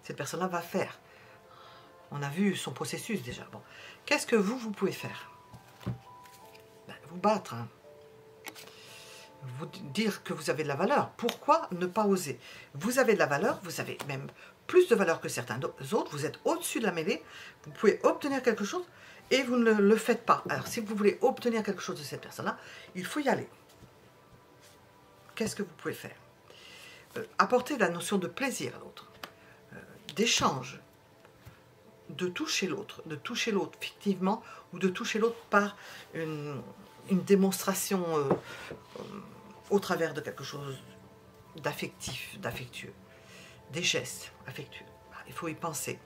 Speaker 1: cette personne-là va faire. On a vu son processus déjà. Bon. Qu'est-ce que vous pouvez faire? Ben, vous battre. Hein. Vous dire que vous avez de la valeur. Pourquoi ne pas oser? Vous avez de la valeur, vous avez même plus de valeur que certains autres, vous êtes au-dessus de la mêlée, vous pouvez obtenir quelque chose et vous ne le faites pas. Alors si vous voulez obtenir quelque chose de cette personne-là, il faut y aller. Qu'est-ce que vous pouvez faire? Apporter la notion de plaisir à l'autre, d'échange, de toucher l'autre fictivement ou de toucher l'autre par une démonstration au travers de quelque chose d'affectif, d'affectueux, des gestes affectueux. Il faut y penser,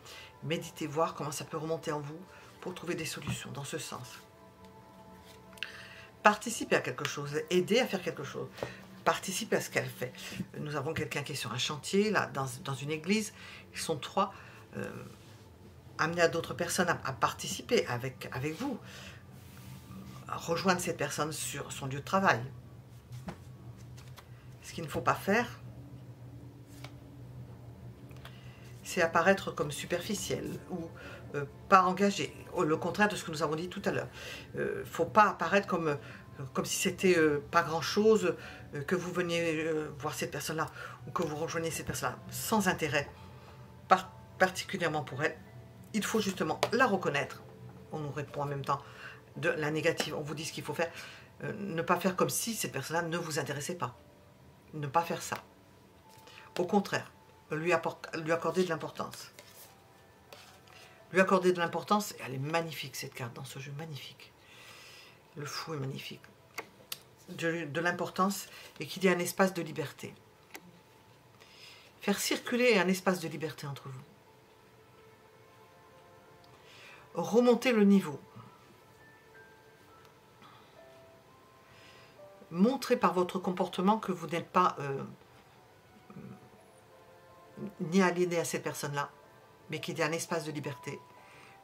Speaker 1: méditer, voir comment ça peut remonter en vous pour trouver des solutions dans ce sens. Participer à quelque chose, aider à faire quelque chose, participer à ce qu'elle fait. Nous avons quelqu'un qui est sur un chantier, là, dans une église, ils sont 3, amener à d'autres personnes à participer avec vous, à rejoindre cette personne sur son lieu de travail. Ce qu'il ne faut pas faire, c'est apparaître comme superficiel ou pas engagé, le contraire de ce que nous avons dit tout à l'heure. Il ne faut pas apparaître comme si c'était pas grand-chose, que vous veniez voir cette personne-là ou que vous rejoignez cette personne-là sans intérêt, particulièrement pour elle. Il faut justement la reconnaître. On nous répond en même temps de la négative, on vous dit ce qu'il faut faire. Ne pas faire comme si cette personne-là ne vous intéressait pas. Ne pas faire ça. Au contraire, lui accorder de l'importance. Lui accorder de l'importance, elle est magnifique cette carte dans ce jeu, magnifique. Le fou est magnifique. De l'importance et qu'il y ait un espace de liberté. Faire circuler un espace de liberté entre vous. Remonter le niveau. Montrez par votre comportement que vous n'êtes pas ni aliéné à cette personne-là, mais qu'il y a un espace de liberté,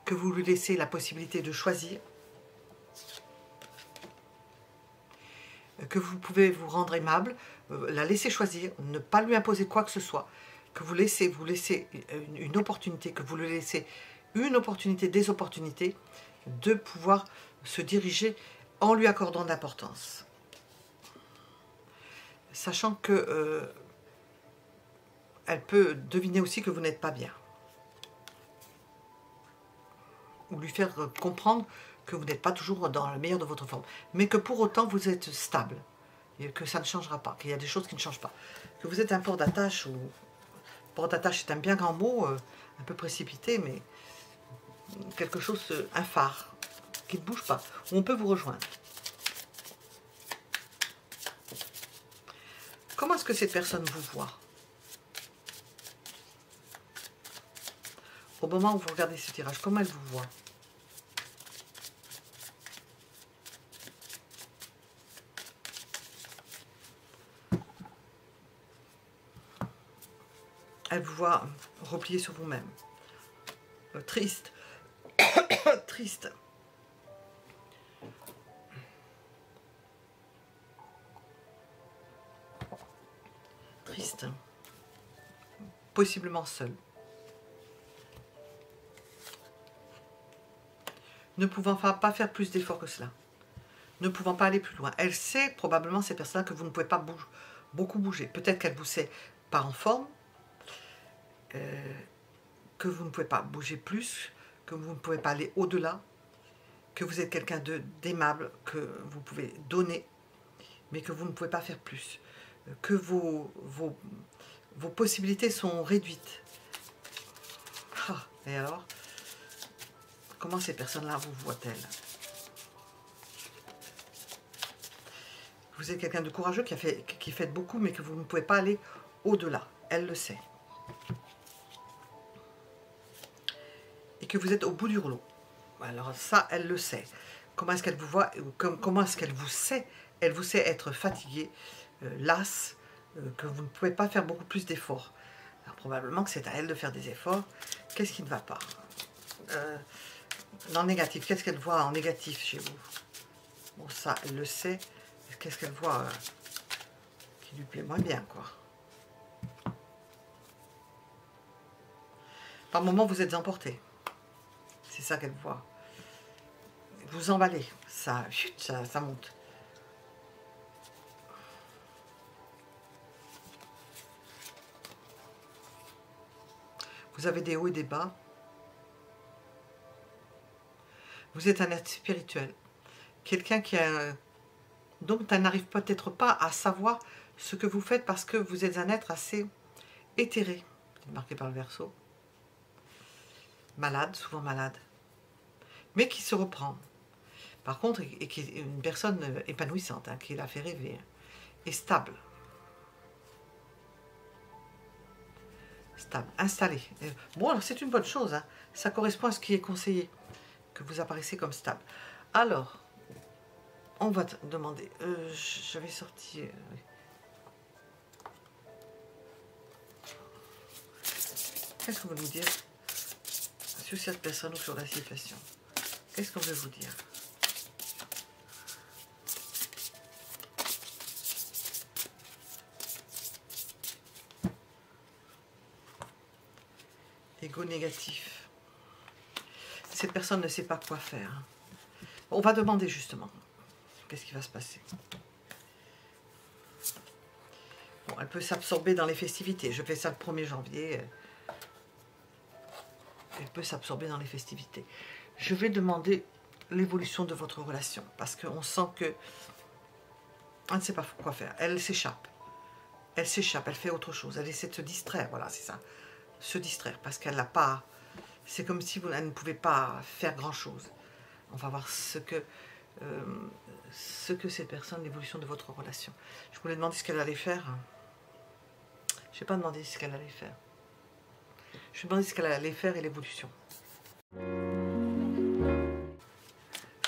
Speaker 1: que vous lui laissez la possibilité de choisir, que vous pouvez vous rendre aimable, la laisser choisir, ne pas lui imposer quoi que ce soit, que vous laissez une opportunité, que vous lui laissez une opportunité, des opportunités, de pouvoir se diriger en lui accordant de l'importance. Sachant que elle peut deviner aussi que vous n'êtes pas bien. Ou lui faire comprendre que vous n'êtes pas toujours dans le meilleur de votre forme. Mais que pour autant vous êtes stable. Et que ça ne changera pas. Qu'il y a des choses qui ne changent pas. Que vous êtes un port d'attache. Ou port d'attache est un bien grand mot, un peu précipité, mais quelque chose, un phare, qui ne bouge pas. Où on peut vous rejoindre. Comment est-ce que cette personne vous voit? Au moment où vous regardez ce tirage, comment elle vous voit? Elle vous voit replié sur vous-même. Triste. Triste. Triste. Possiblement seul. Ne pouvant pas faire plus d'efforts que cela. Ne pouvant pas aller plus loin. Elle sait probablement, ces personnes-là, que vous ne pouvez pas beaucoup bouger. Peut-être qu'elle vous sait pas en forme, que vous ne pouvez pas bouger plus, que vous ne pouvez pas aller au-delà, que vous êtes quelqu'un d'aimable, que vous pouvez donner, mais que vous ne pouvez pas faire plus. Que vos possibilités sont réduites. Ah, et alors, comment ces personnes-là vous voient-elles? Vous êtes quelqu'un de courageux qui fait beaucoup, mais que vous ne pouvez pas aller au-delà. Elle le sait. Et que vous êtes au bout du rouleau. Alors ça, elle le sait. comment est-ce qu'elle vous voit, comment est-ce qu'elle vous sait. Elle vous sait être fatiguée, lasse, que vous ne pouvez pas faire beaucoup plus d'efforts. Alors probablement que c'est à elle de faire des efforts. Qu'est-ce qui ne va pas? En négatif, qu'est-ce qu'elle voit en négatif chez vous? Bon, ça, elle le sait. Qu'est-ce qu'elle voit qui lui plaît moins bien, quoi? Par moment, vous êtes emporté. C'est ça qu'elle voit. Vous emballez. Ça, chut, ça monte. Vous avez des hauts et des bas. Vous êtes un être spirituel. Quelqu'un qui a... Donc, tu n'arrives peut-être pas à savoir ce que vous faites parce que vous êtes un être assez éthéré. C'est marqué par le Verseau. Malade, souvent malade. Mais qui se reprend. Par contre, et qui est une personne épanouissante, hein, qui la fait rêver. Et stable. Stable, installé. Bon, alors c'est une bonne chose. Hein. Ça correspond à ce qui est conseillé. Que vous apparaissez comme stable. Alors, on va te demander. J'avais sorti. Qu'est-ce qu'on veut nous dire sur cette personne ou sur la situation? Qu'est-ce qu'on veut vous dire? Ego négatif. Cette personne ne sait pas quoi faire. On va demander justement. Qu'est-ce qui va se passer? Bon, elle peut s'absorber dans les festivités. Je fais ça le 1er janvier. Elle peut s'absorber dans les festivités. Je vais demander l'évolution de votre relation. Parce qu'on sent que... Elle ne sait pas quoi faire. Elle s'échappe. Elle s'échappe. Elle fait autre chose. Elle essaie de se distraire. Voilà, c'est ça. Se distraire. Parce qu'elle n'a pas... C'est comme si elle ne pouvait pas faire grand-chose. On va voir ce que cette personne, l'évolution de votre relation. Je voulais demander ce qu'elle allait faire. Je n'ai pas demandé ce qu'elle allait faire. Je vais demander ce qu'elle allait faire et l'évolution.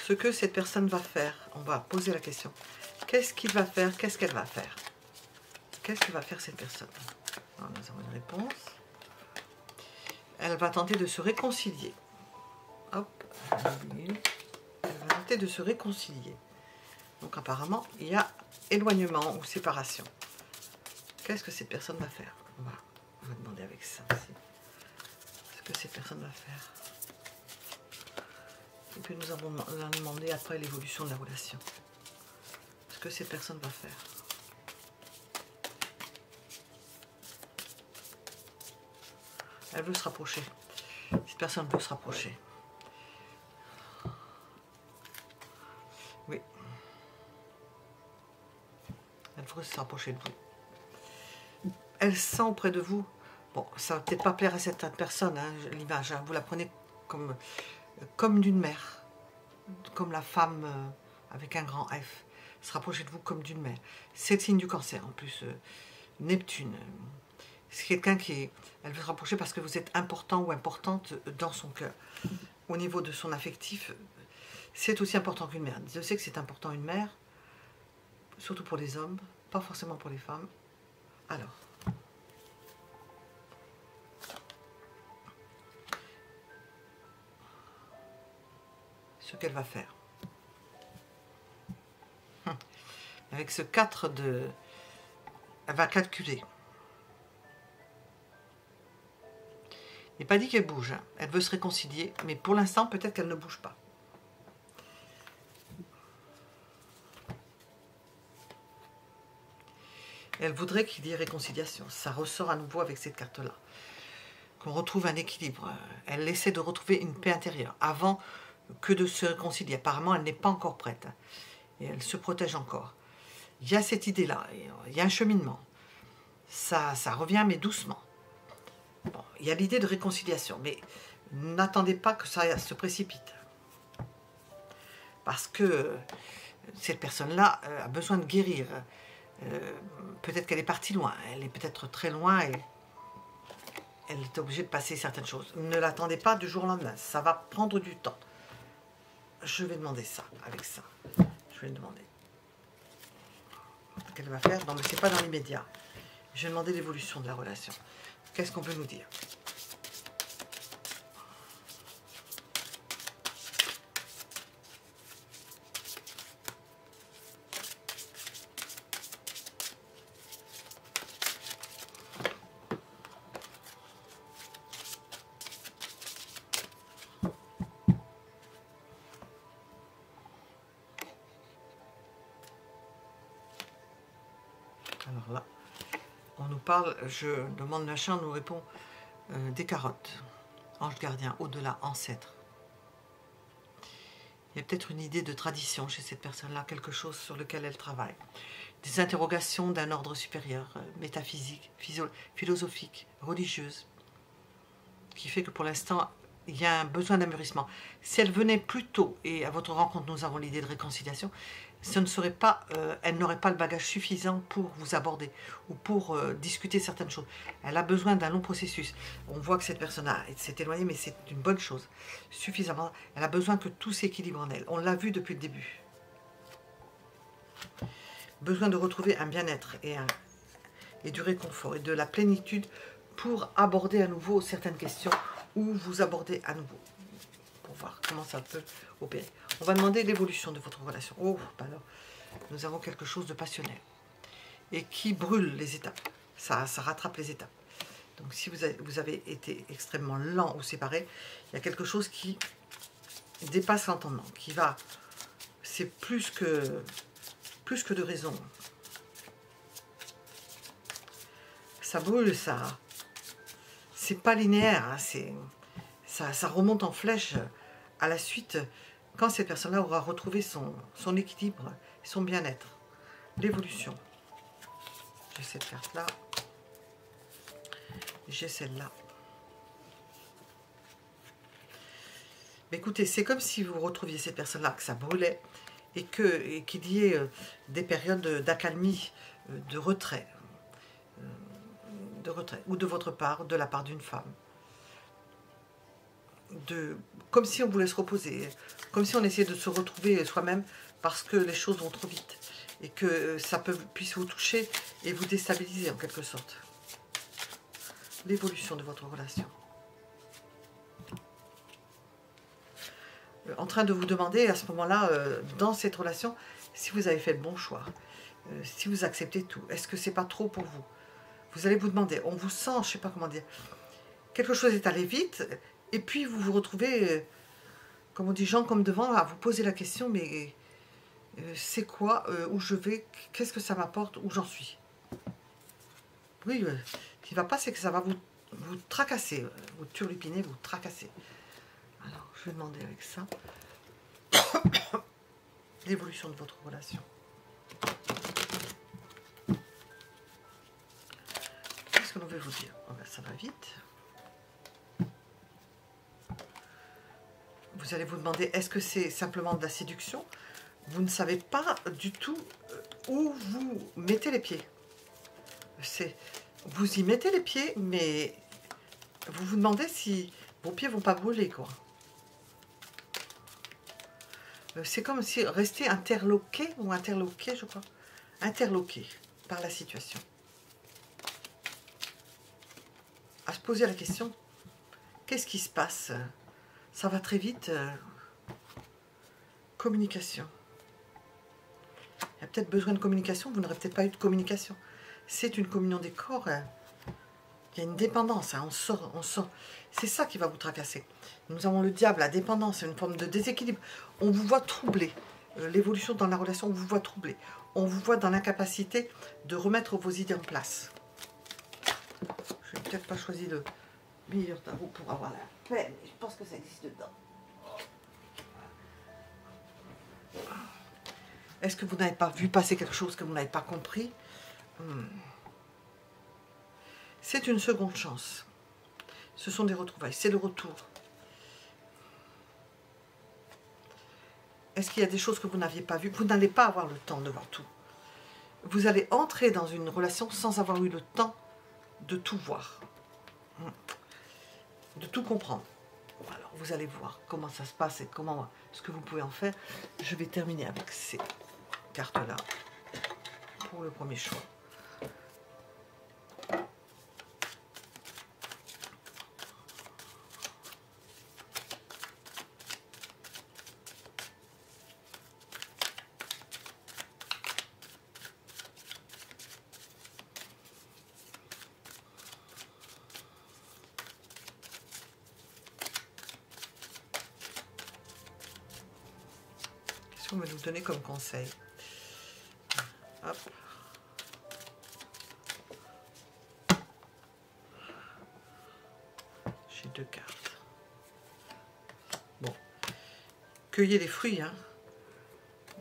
Speaker 1: Ce que cette personne va faire, on va poser la question. Qu'est-ce qu'il va faire? Qu'est-ce qu'elle va faire? Qu'est-ce que va faire cette personne? Alors, nous avons une réponse. Elle va tenter de se réconcilier. Hop, elle va tenter de se réconcilier. Donc apparemment, il y a éloignement ou séparation. Qu'est-ce que cette personne va faire? On va demander avec ça aussi. Ce que cette personne va faire. Et puis nous allons demander après l'évolution de la relation. Ce que cette personne va faire. Elle veut se rapprocher. Cette personne veut se rapprocher. Oui. Elle veut se rapprocher de vous. Elle sent auprès de vous. Bon, ça va peut-être pas plaire à cette personne, hein, l'image. Hein, vous la prenez comme d'une mère. Comme la femme avec un grand F. Se rapprocher de vous comme d'une mère. C'est le signe du Cancer en plus. Neptune. C'est quelqu'un qui... Elle veut se rapprocher parce que vous êtes important ou importante dans son cœur. Au niveau de son affectif, c'est aussi important qu'une mère. Je sais que c'est important une mère, surtout pour les hommes, pas forcément pour les femmes. Alors, ce qu'elle va faire. Avec ce 4 de... Elle va calculer. Il n'est pas dit qu'elle bouge. Hein. Elle veut se réconcilier, mais pour l'instant, peut-être qu'elle ne bouge pas. Elle voudrait qu'il y ait réconciliation. Ça ressort à nouveau avec cette carte-là. Qu'on retrouve un équilibre. Elle essaie de retrouver une paix intérieure avant que de se réconcilier. Apparemment, elle n'est pas encore prête. Et elle se protège encore. Il y a cette idée-là. Il y a un cheminement. Ça revient, mais doucement. Bon, il y a l'idée de réconciliation, mais n'attendez pas que ça se précipite. Parce que cette personne-là a besoin de guérir. Peut-être qu'elle est partie loin, elle est peut-être très loin et elle est obligée de passer certaines choses. Ne l'attendez pas du jour au lendemain, ça va prendre du temps. je vais demander ça, avec ça. Je vais demander ce qu'elle va faire. Non, mais c'est pas dans l'immédiat. Je vais demander l'évolution de la relation. Qu'est-ce qu'on peut nous dire? Alors là, on nous parle, je demande machin, on nous répond des carottes. Ange gardien, au-delà, ancêtre. Il y a peut-être une idée de tradition chez cette personne-là, quelque chose sur lequel elle travaille. Des interrogations d'un ordre supérieur, métaphysique, philosophique, religieuse, qui fait que pour l'instant, il y a un besoin d'amûrissement. Si elle venait plus tôt, et à votre rencontre, nous avons l'idée de réconciliation, ce ne serait pas, elle n'aurait pas le bagage suffisant pour vous aborder ou pour discuter certaines choses. Elle a besoin d'un long processus. On voit que cette personne s'est éloignée, mais c'est une bonne chose. Suffisamment. Elle a besoin que tout s'équilibre en elle. On l'a vu depuis le début. Besoin de retrouver un bien-être et du réconfort et de la plénitude pour aborder à nouveau certaines questions ou vous aborder à nouveau. Pour voir comment ça peut opérer. On va demander l'évolution de votre relation. Oh, alors, nous avons quelque chose de passionnel et qui brûle les étapes. Ça rattrape les étapes. Donc, si vous avez été extrêmement lent ou séparé, il y a quelque chose qui dépasse l'entendement, qui va... C'est plus que de raison. Ça brûle, ça. C'est pas linéaire, hein, ça remonte en flèche à la suite quand cette personne-là aura retrouvé son équilibre, son bien-être, l'évolution. J'ai cette carte-là, j'ai celle-là. Mais écoutez, c'est comme si vous retrouviez cette personne-là, que ça brûlait, et qu'il y ait des périodes d'accalmie, de retrait, ou de votre part, de la part d'une femme. Comme si on voulait se reposer, comme si on essayait de se retrouver soi-même parce que les choses vont trop vite et que ça puisse vous toucher et vous déstabiliser en quelque sorte. L'évolution de votre relation. En train de vous demander à ce moment-là, dans cette relation, si vous avez fait le bon choix, si vous acceptez tout, est-ce que c'est pas trop pour vous? Vous allez vous demander, on vous sent, je ne sais pas comment dire, quelque chose est allé vite, et puis vous vous retrouvez, comme on dit, gens comme devant, à vous poser la question, mais c'est quoi, où je vais, qu'est-ce que ça m'apporte, où j'en suis? Oui, ce qui ne va pas, c'est que ça va vous tracasser, vous turlupiner, vous tracasser. Alors, je vais demander avec ça l'évolution de votre relation. Qu'est-ce que l'on veut vous dire? Oh ben, ça va vite. Vous allez vous demander, est-ce que c'est simplement de la séduction? Vous ne savez pas du tout où vous mettez les pieds. Vous y mettez les pieds, mais vous vous demandez si vos pieds ne vont pas brûler, quoi. C'est comme si rester interloqué, ou interloqué, je crois, interloqué par la situation. À se poser la question, qu'est-ce qui se passe? Ça va très vite. Communication. Il y a peut-être besoin de communication, vous n'aurez peut-être pas eu de communication. C'est une communion des corps. Il y a une dépendance, hein, on sort. C'est ça qui va vous tracasser. Nous avons le diable, la dépendance, une forme de déséquilibre. On vous voit troublé. L'évolution dans la relation, on vous voit troublé. On vous voit dans l'incapacité de remettre vos idées en place. Je n'ai peut-être pas choisi le meilleur tarot pour avoir la paix, mais je pense que ça existe dedans. Est-ce que vous n'avez pas vu passer quelque chose que vous n'avez pas compris? C'est une seconde chance. Ce sont des retrouvailles, c'est le retour. Est-ce qu'il y a des choses que vous n'aviez pas vues? Vous n'allez pas avoir le temps de voir tout. Vous allez entrer dans une relation sans avoir eu le temps de tout voir. De tout comprendre. Alors, vous allez voir comment ça se passe et comment ce que vous pouvez en faire. Je vais terminer avec ces cartes-là pour le premier choix. Qu'est-ce qu'on va nous donner comme conseil? Hop. J'ai 2 cartes. Bon. Cueillez les fruits, hein.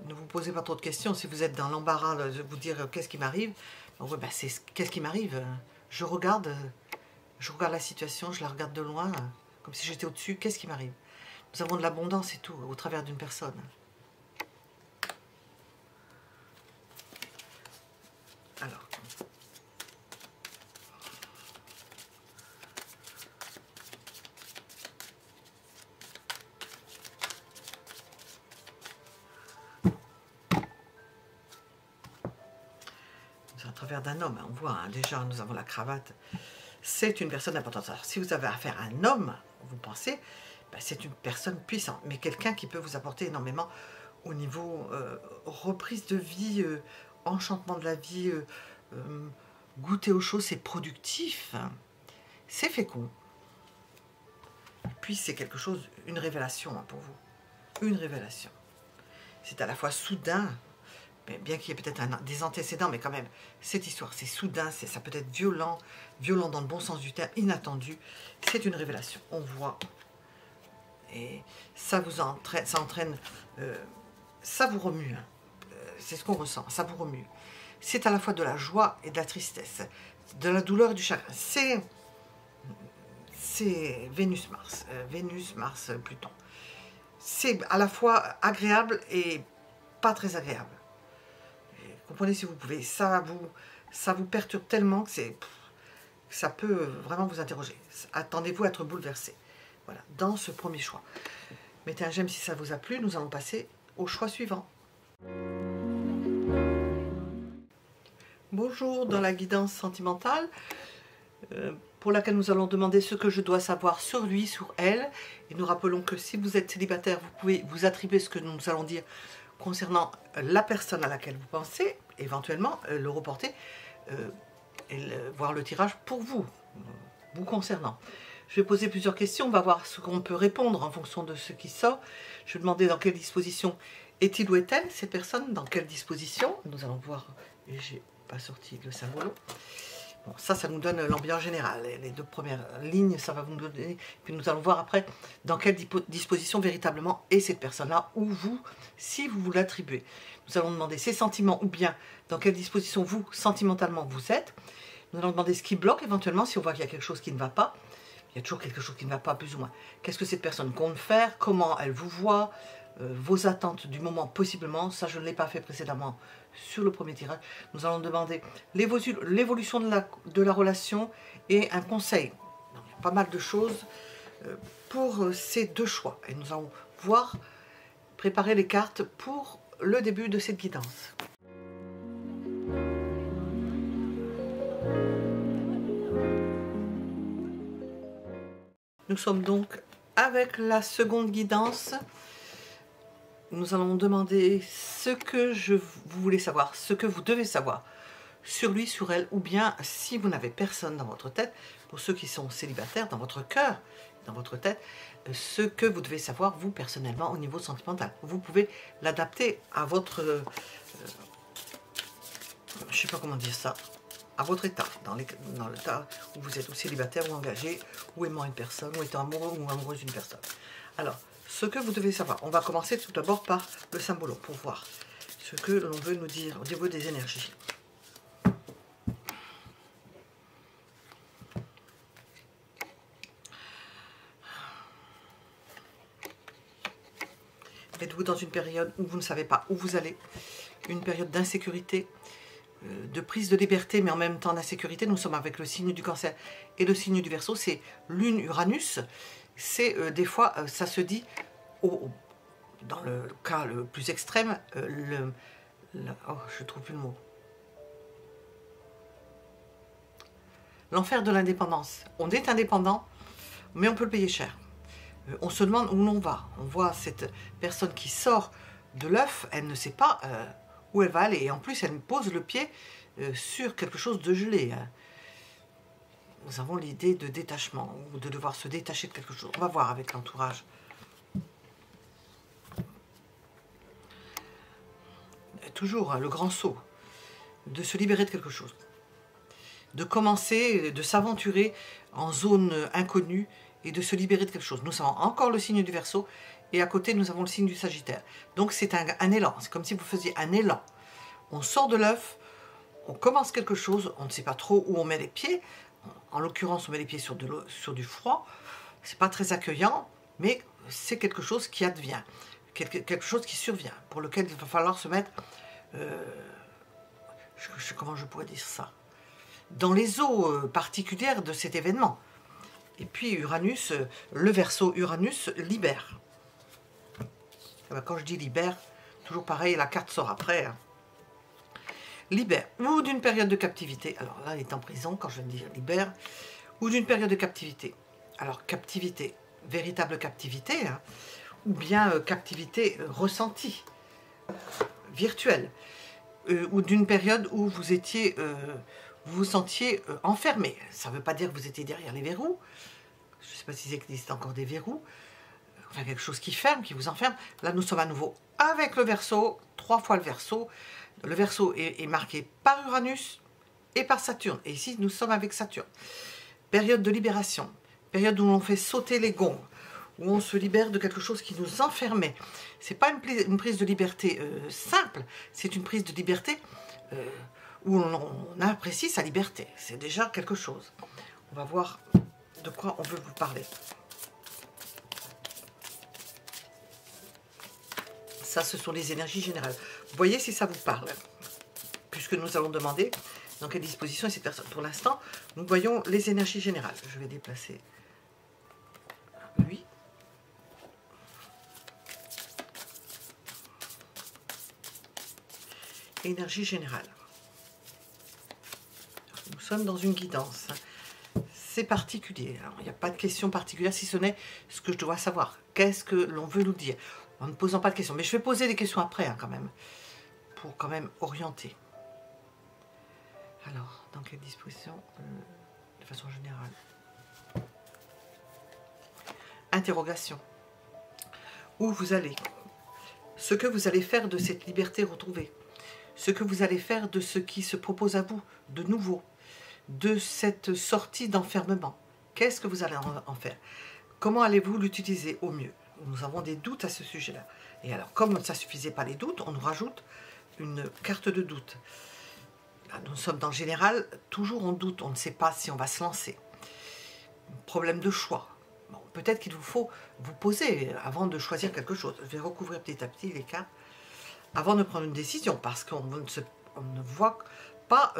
Speaker 1: Ne vous posez pas trop de questions. Si vous êtes dans l'embarras de vous dire qu'est-ce qui m'arrive, ouais, ben c'est qu'est-ce qui m'arrive. Je regarde la situation, je la regarde de loin, comme si j'étais au-dessus. Qu'est-ce qui m'arrive? Nous avons de l'abondance et tout, au travers d'une personne. Alors. À travers d'un homme, on voit, hein, déjà nous avons la cravate. C'est une personne importante. Alors, si vous avez affaire à un homme, vous pensez, ben, c'est une personne puissante, mais quelqu'un qui peut vous apporter énormément au niveau reprise de vie, enchantement de la vie, goûter aux choses, c'est productif, hein, c'est fécond. Puis c'est quelque chose, une révélation, hein, pour vous, une révélation. C'est à la fois soudain, bien qu'il y ait peut-être des antécédents, mais quand même, cette histoire, c'est soudain, ça peut être violent, violent dans le bon sens du terme, inattendu. C'est une révélation, on voit. Et ça vous entraîne, ça vous remue. Hein. C'est ce qu'on ressent, ça vous remue. C'est à la fois de la joie et de la tristesse, de la douleur et du chagrin. C'est Vénus-Mars, Vénus-Mars-Pluton. C'est à la fois agréable et pas très agréable. Comprenez si vous pouvez, ça vous perturbe tellement que ça peut vraiment vous interroger. Attendez-vous à être bouleversé. Voilà, dans ce premier choix. Mettez un j'aime si ça vous a plu. Nous allons passer au choix suivant. Bonjour, dans la guidance sentimentale, pour laquelle nous allons demander ce que je dois savoir sur lui, sur elle. Et nous rappelons que si vous êtes célibataire, vous pouvez vous attribuer ce que nous allons dire concernant la personne à laquelle vous pensez, éventuellement le reporter et voir le tirage pour vous, vous concernant. Je vais poser plusieurs questions, on va voir ce qu'on peut répondre en fonction de ce qui sort. Je vais demander dans quelle disposition est-il ou est-elle, cette personne, dans quelle disposition. Nous allons voir, et j'ai pas sorti le symbole. Bon, ça nous donne l'ambiance générale. Les 2 premières lignes, ça va vous donner. Puis nous allons voir après dans quelle disposition véritablement est cette personne-là, ou vous, si vous vous l'attribuez. Nous allons demander ses sentiments, ou bien dans quelle disposition vous, sentimentalement, vous êtes. Nous allons demander ce qui bloque, éventuellement, si on voit qu'il y a quelque chose qui ne va pas. Il y a toujours quelque chose qui ne va pas, plus ou moins. Qu'est-ce que cette personne compte faire? Comment elle vous voit? Vos attentes du moment, possiblement. Ça, je ne l'ai pas fait précédemment sur le premier tirage. Nous allons demander l'évolution de la relation et un conseil. Donc, pas mal de choses pour ces 2 choix. Et nous allons voir, préparer les cartes pour le début de cette guidance. Nous sommes donc avec la seconde guidance. Nous allons demander ce que vous voulez savoir, ce que vous devez savoir sur lui, sur elle, ou bien si vous n'avez personne dans votre tête, pour ceux qui sont célibataires, dans votre cœur, dans votre tête, ce que vous devez savoir, vous, personnellement, au niveau sentimental. Vous pouvez l'adapter à votre... je ne sais pas comment dire ça, à votre état, dans l'état où vous êtes ou célibataire ou engagé, ou aimant une personne, ou étant amoureux ou amoureuse d'une personne. Alors, ce que vous devez savoir, on va commencer tout d'abord par le symbole pour voir ce que l'on veut nous dire au niveau des énergies. Êtes-vous dans une période où vous ne savez pas où vous allez, une période d'insécurité, de prise de liberté, mais en même temps d'insécurité? Nous sommes avec le signe du Cancer et le signe du Verseau, c'est lune Uranus, c'est des fois, ça se dit, dans le cas le plus extrême, oh, je ne trouve plus le mot. L'enfer de l'indépendance. On est indépendant, mais on peut le payer cher. On se demande où l'on va. On voit cette personne qui sort de l'œuf, elle ne sait pas où elle va aller. Et en plus, elle pose le pied sur quelque chose de gelé. Nous avons l'idée de détachement, ou de devoir se détacher de quelque chose. On va voir avec l'entourage. Toujours le grand saut, de se libérer de quelque chose. De commencer, de s'aventurer en zone inconnue et de se libérer de quelque chose. Nous avons encore le signe du Verseau et à côté nous avons le signe du Sagittaire. Donc c'est un élan, c'est comme si vous faisiez un élan. On sort de l'œuf, on commence quelque chose, on ne sait pas trop où on met les pieds. En l'occurrence on met les pieds sur du froid. C'est pas très accueillant, mais c'est quelque chose qui advient, quelque chose qui survient, pour lequel il va falloir se mettre, comment je pourrais dire ça, dans les eaux particulières de cet événement. Et puis Uranus, le Verseau Uranus libère. Quand je dis libère, toujours pareil, la carte sort après. Hein. Libère, ou d'une période de captivité. Alors là, il est en prison, quand je dis libère, ou d'une période de captivité. Alors captivité, véritable captivité, hein, ou bien captivité ressentie, virtuelle, ou d'une période où vous étiez... vous vous sentiez enfermé. Ça ne veut pas dire que vous étiez derrière les verrous. Je ne sais pas s'il existe encore des verrous. Enfin, quelque chose qui ferme, qui vous enferme. Là, nous sommes à nouveau avec le Verseau, 3 fois le Verseau. Le Verseau est marqué par Uranus et par Saturne. Et ici, nous sommes avec Saturne. Période de libération. Période où on fait sauter les gonds. Où on se libère de quelque chose qui nous enfermait. Ce n'est pas une prise de liberté simple. C'est une prise de liberté... où on apprécie sa liberté. C'est déjà quelque chose. On va voir de quoi on veut vous parler. Ça, ce sont les énergies générales. Vous voyez si ça vous parle. Puisque nous allons demander dans quelle disposition est cette personne. Pour l'instant, nous voyons les énergies générales. Je vais déplacer lui. Énergie générale. Nous sommes dans une guidance. C'est particulier. Alors, il n'y a pas de question particulière si ce n'est ce que je dois savoir. Qu'est-ce que l'on veut nous dire en ne posant pas de questions. Mais je vais poser des questions après hein, quand même. Pour quand même orienter. Alors, dans quelle disposition de façon générale. Interrogation. Où vous allez? Ce que vous allez faire de cette liberté retrouvée. Ce que vous allez faire de ce qui se propose à vous de nouveau. De cette sortie d'enfermement. Qu'est-ce que vous allez en faire? Comment allez-vous l'utiliser au mieux? Nous avons des doutes à ce sujet-là. Et alors, comme ça ne suffisait pas les doutes, on nous rajoute une carte de doute. Là, nous sommes dans le général, toujours en doute, on ne sait pas si on va se lancer. Problème de choix. Bon, peut-être qu'il vous faut vous poser avant de choisir quelque chose. Je vais recouvrir petit à petit les cartes avant de prendre une décision, parce qu'on ne voit pas...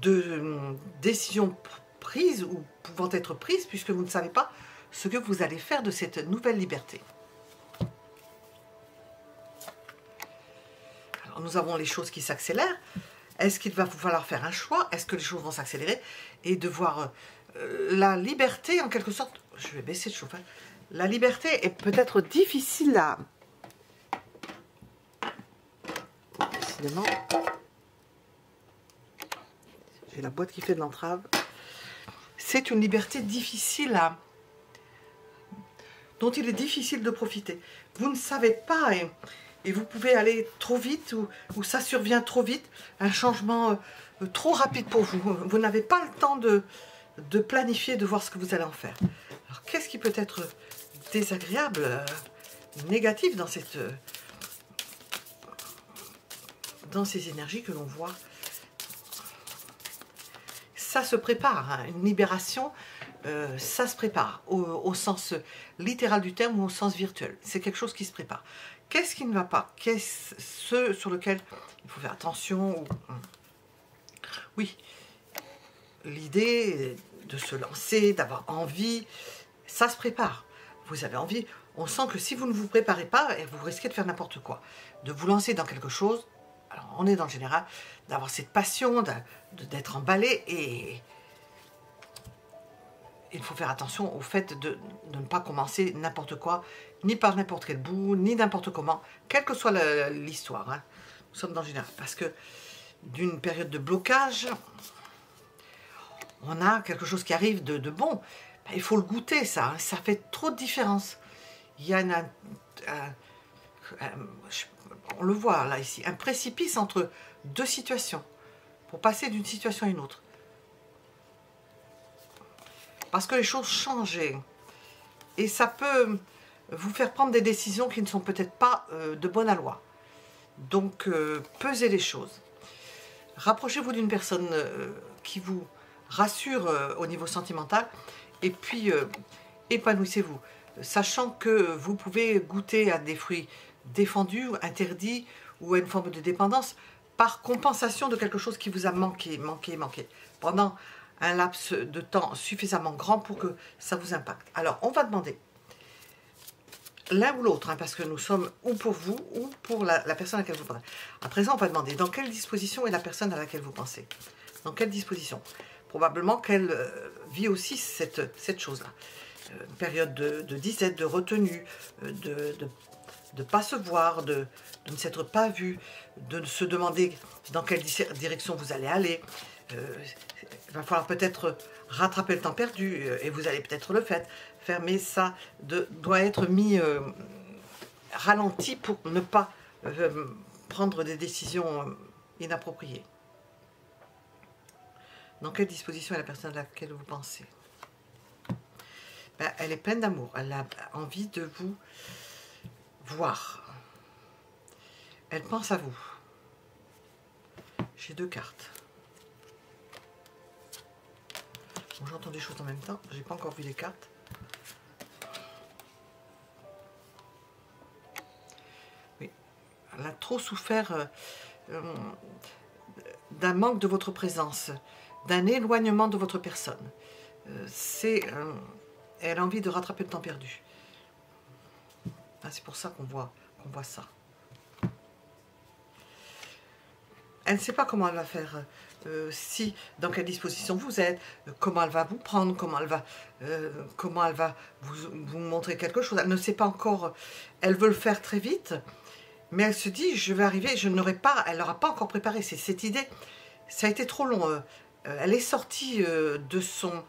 Speaker 1: de décisions prises ou pouvant être prises puisque vous ne savez pas ce que vous allez faire de cette nouvelle liberté. Alors nous avons les choses qui s'accélèrent. Est-ce qu'il va vous falloir faire un choix? Est-ce que les choses vont s'accélérer? Et de voir la liberté en quelque sorte, je vais baisser le chauffage, la liberté est peut-être difficile à... Décidément... J'ai la boîte qui fait de l'entrave. C'est une liberté difficile à... dont il est difficile de profiter. Vous ne savez pas et vous pouvez aller trop vite ou ça survient trop vite. Un changement trop rapide pour vous. Vous n'avez pas le temps de planifier, de voir ce que vous allez en faire. Alors qu'est-ce qui peut être désagréable, négatif dans ces énergies que l'on voit? Ça se prépare, hein. Une libération, ça se prépare, au sens littéral du terme ou au sens virtuel. C'est quelque chose qui se prépare. Qu'est-ce qui ne va pas? Qu'est-ce sur lequel il faut faire attention? Oui, l'idée de se lancer, d'avoir envie, ça se prépare. Vous avez envie, on sent que si vous ne vous préparez pas, vous risquez de faire n'importe quoi. De vous lancer dans quelque chose, alors on est dans le général, d'avoir cette passion, d'être emballé, et il faut faire attention au fait de ne pas commencer n'importe quoi, ni par n'importe quel bout, ni n'importe comment, quelle que soit l'histoire. Hein. Nous sommes dans le général, parce que d'une période de blocage, on a quelque chose qui arrive de bon. Ben, il faut le goûter, ça. Hein. Ça fait trop de différence. Il y a on le voit là, ici, un précipice entre deux situations, pour passer d'une situation à une autre. Parce que les choses changent, et ça peut vous faire prendre des décisions qui ne sont peut-être pas de bonne aloi. Donc, pesez les choses. Rapprochez-vous d'une personne qui vous rassure au niveau sentimental, et puis épanouissez-vous, sachant que vous pouvez goûter à des fruits défendus, interdits, ou à une forme de dépendance, par compensation de quelque chose qui vous a manqué, pendant un laps de temps suffisamment grand pour que ça vous impacte. Alors, on va demander l'un ou l'autre, hein, parce que nous sommes ou pour vous, ou pour la personne à laquelle vous pensez. À présent, on va demander dans quelle disposition est la personne à laquelle vous pensez. Dans quelle disposition? Probablement qu'elle vit aussi cette chose-là. Une période de disette, de retenue, de ne pas se voir, de ne s'être pas vu, de se demander dans quelle direction vous allez aller. Il va falloir peut-être rattraper le temps perdu, et vous allez peut-être le faire, mais ça doit être mis ralenti pour ne pas prendre des décisions inappropriées. Dans quelle disposition est la personne à laquelle vous pensez? Ben, elle est pleine d'amour, elle a envie de vous voir. Elle pense à vous. J'ai deux cartes. Bon, j'entends des choses en même temps, j'ai pas encore vu les cartes. Oui, elle a trop souffert d'un manque de votre présence, d'un éloignement de votre personne. Elle a envie de rattraper le temps perdu. Ah, c'est pour ça qu'on voit ça. Elle ne sait pas comment elle va faire, dans quelle disposition vous êtes, comment elle va vous prendre, comment elle va vous montrer quelque chose. Elle ne sait pas encore, elle veut le faire très vite, mais elle se dit, je vais arriver, elle n'aura pas encore préparé. C'est cette idée, ça a été trop long. Elle est sortie de son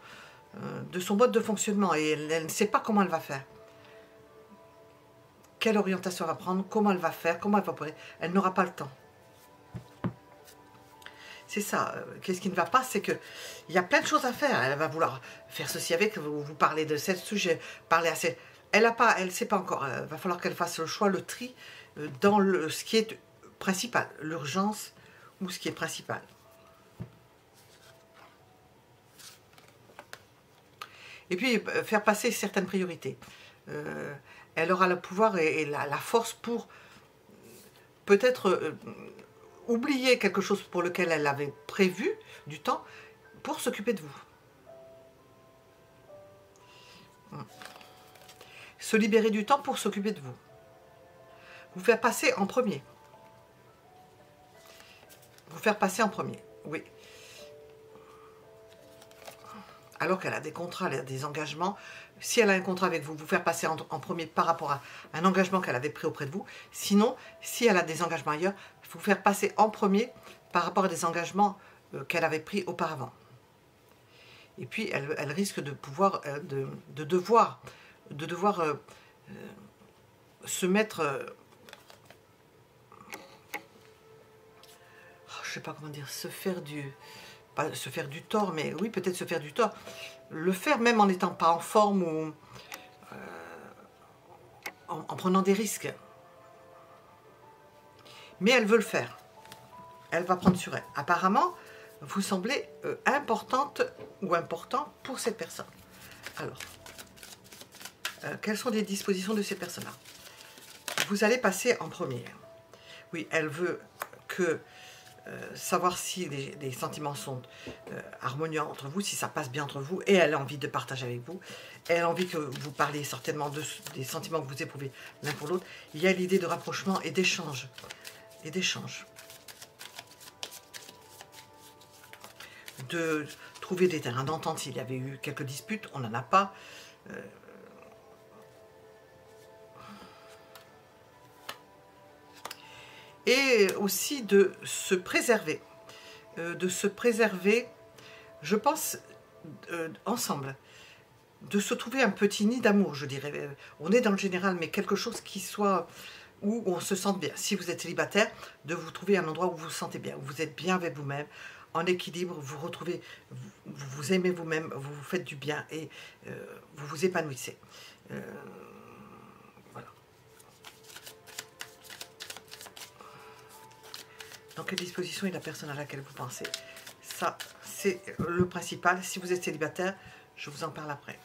Speaker 1: mode de fonctionnement, et elle ne sait pas comment elle va faire. Quelle orientation elle va prendre, comment elle va faire, comment elle va opérer. Elle n'aura pas le temps. C'est ça. Qu'est-ce qui ne va pas, c'est qu'il y a plein de choses à faire. Elle va vouloir faire ceci avec vous parler de ce sujet, parler à ces... Elle ne sait pas encore. Il va falloir qu'elle fasse le choix, le tri dans ce qui est principal, l'urgence ou ce qui est principal. Et puis, faire passer certaines priorités. Elle aura le pouvoir et la force pour peut-être oublier quelque chose pour lequel elle avait prévu du temps pour s'occuper de vous. Se libérer du temps pour s'occuper de vous. Vous faire passer en premier. Vous faire passer en premier, oui. Alors qu'elle a des contrats, elle a des engagements. Si elle a un contrat avec vous, vous faire passer en premier par rapport à un engagement qu'elle avait pris auprès de vous. Sinon, si elle a des engagements ailleurs, vous faire passer en premier par rapport à des engagements qu'elle avait pris auparavant. Et puis, elle risque de pouvoir, de devoir se mettre... je ne sais pas comment dire, pas se faire du tort, mais oui, peut-être se faire du tort. Le faire même en n'étant pas en forme ou en prenant des risques. Mais elle veut le faire. Elle va prendre sur elle. Apparemment, vous semblez importante ou important pour cette personne. Alors, quelles sont les dispositions de ces personnes-là? Vous allez passer en premier. Oui, elle veut que savoir si les sentiments sont harmonieux entre vous, si ça passe bien entre vous, et elle a envie de partager avec vous. Elle a envie que vous parliez certainement des sentiments que vous éprouvez l'un pour l'autre. Il y a l'idée de rapprochement et d'échange. De trouver des terrains d'entente s'il y avait eu quelques disputes, on n'en a pas. Et aussi de se préserver. Je pense, ensemble. De se trouver un petit nid d'amour, je dirais. On est dans le général, mais quelque chose qui soit où on se sente bien. Si vous êtes célibataire, de vous trouver un endroit où vous vous sentez bien, où vous êtes bien avec vous-même, en équilibre, vous retrouvez, vous vous aimez vous-même, vous vous faites du bien et vous vous épanouissez. Voilà. Dans quelle disposition est la personne à laquelle vous pensez? Ça, c'est le principal. Si vous êtes célibataire, je vous en parle après.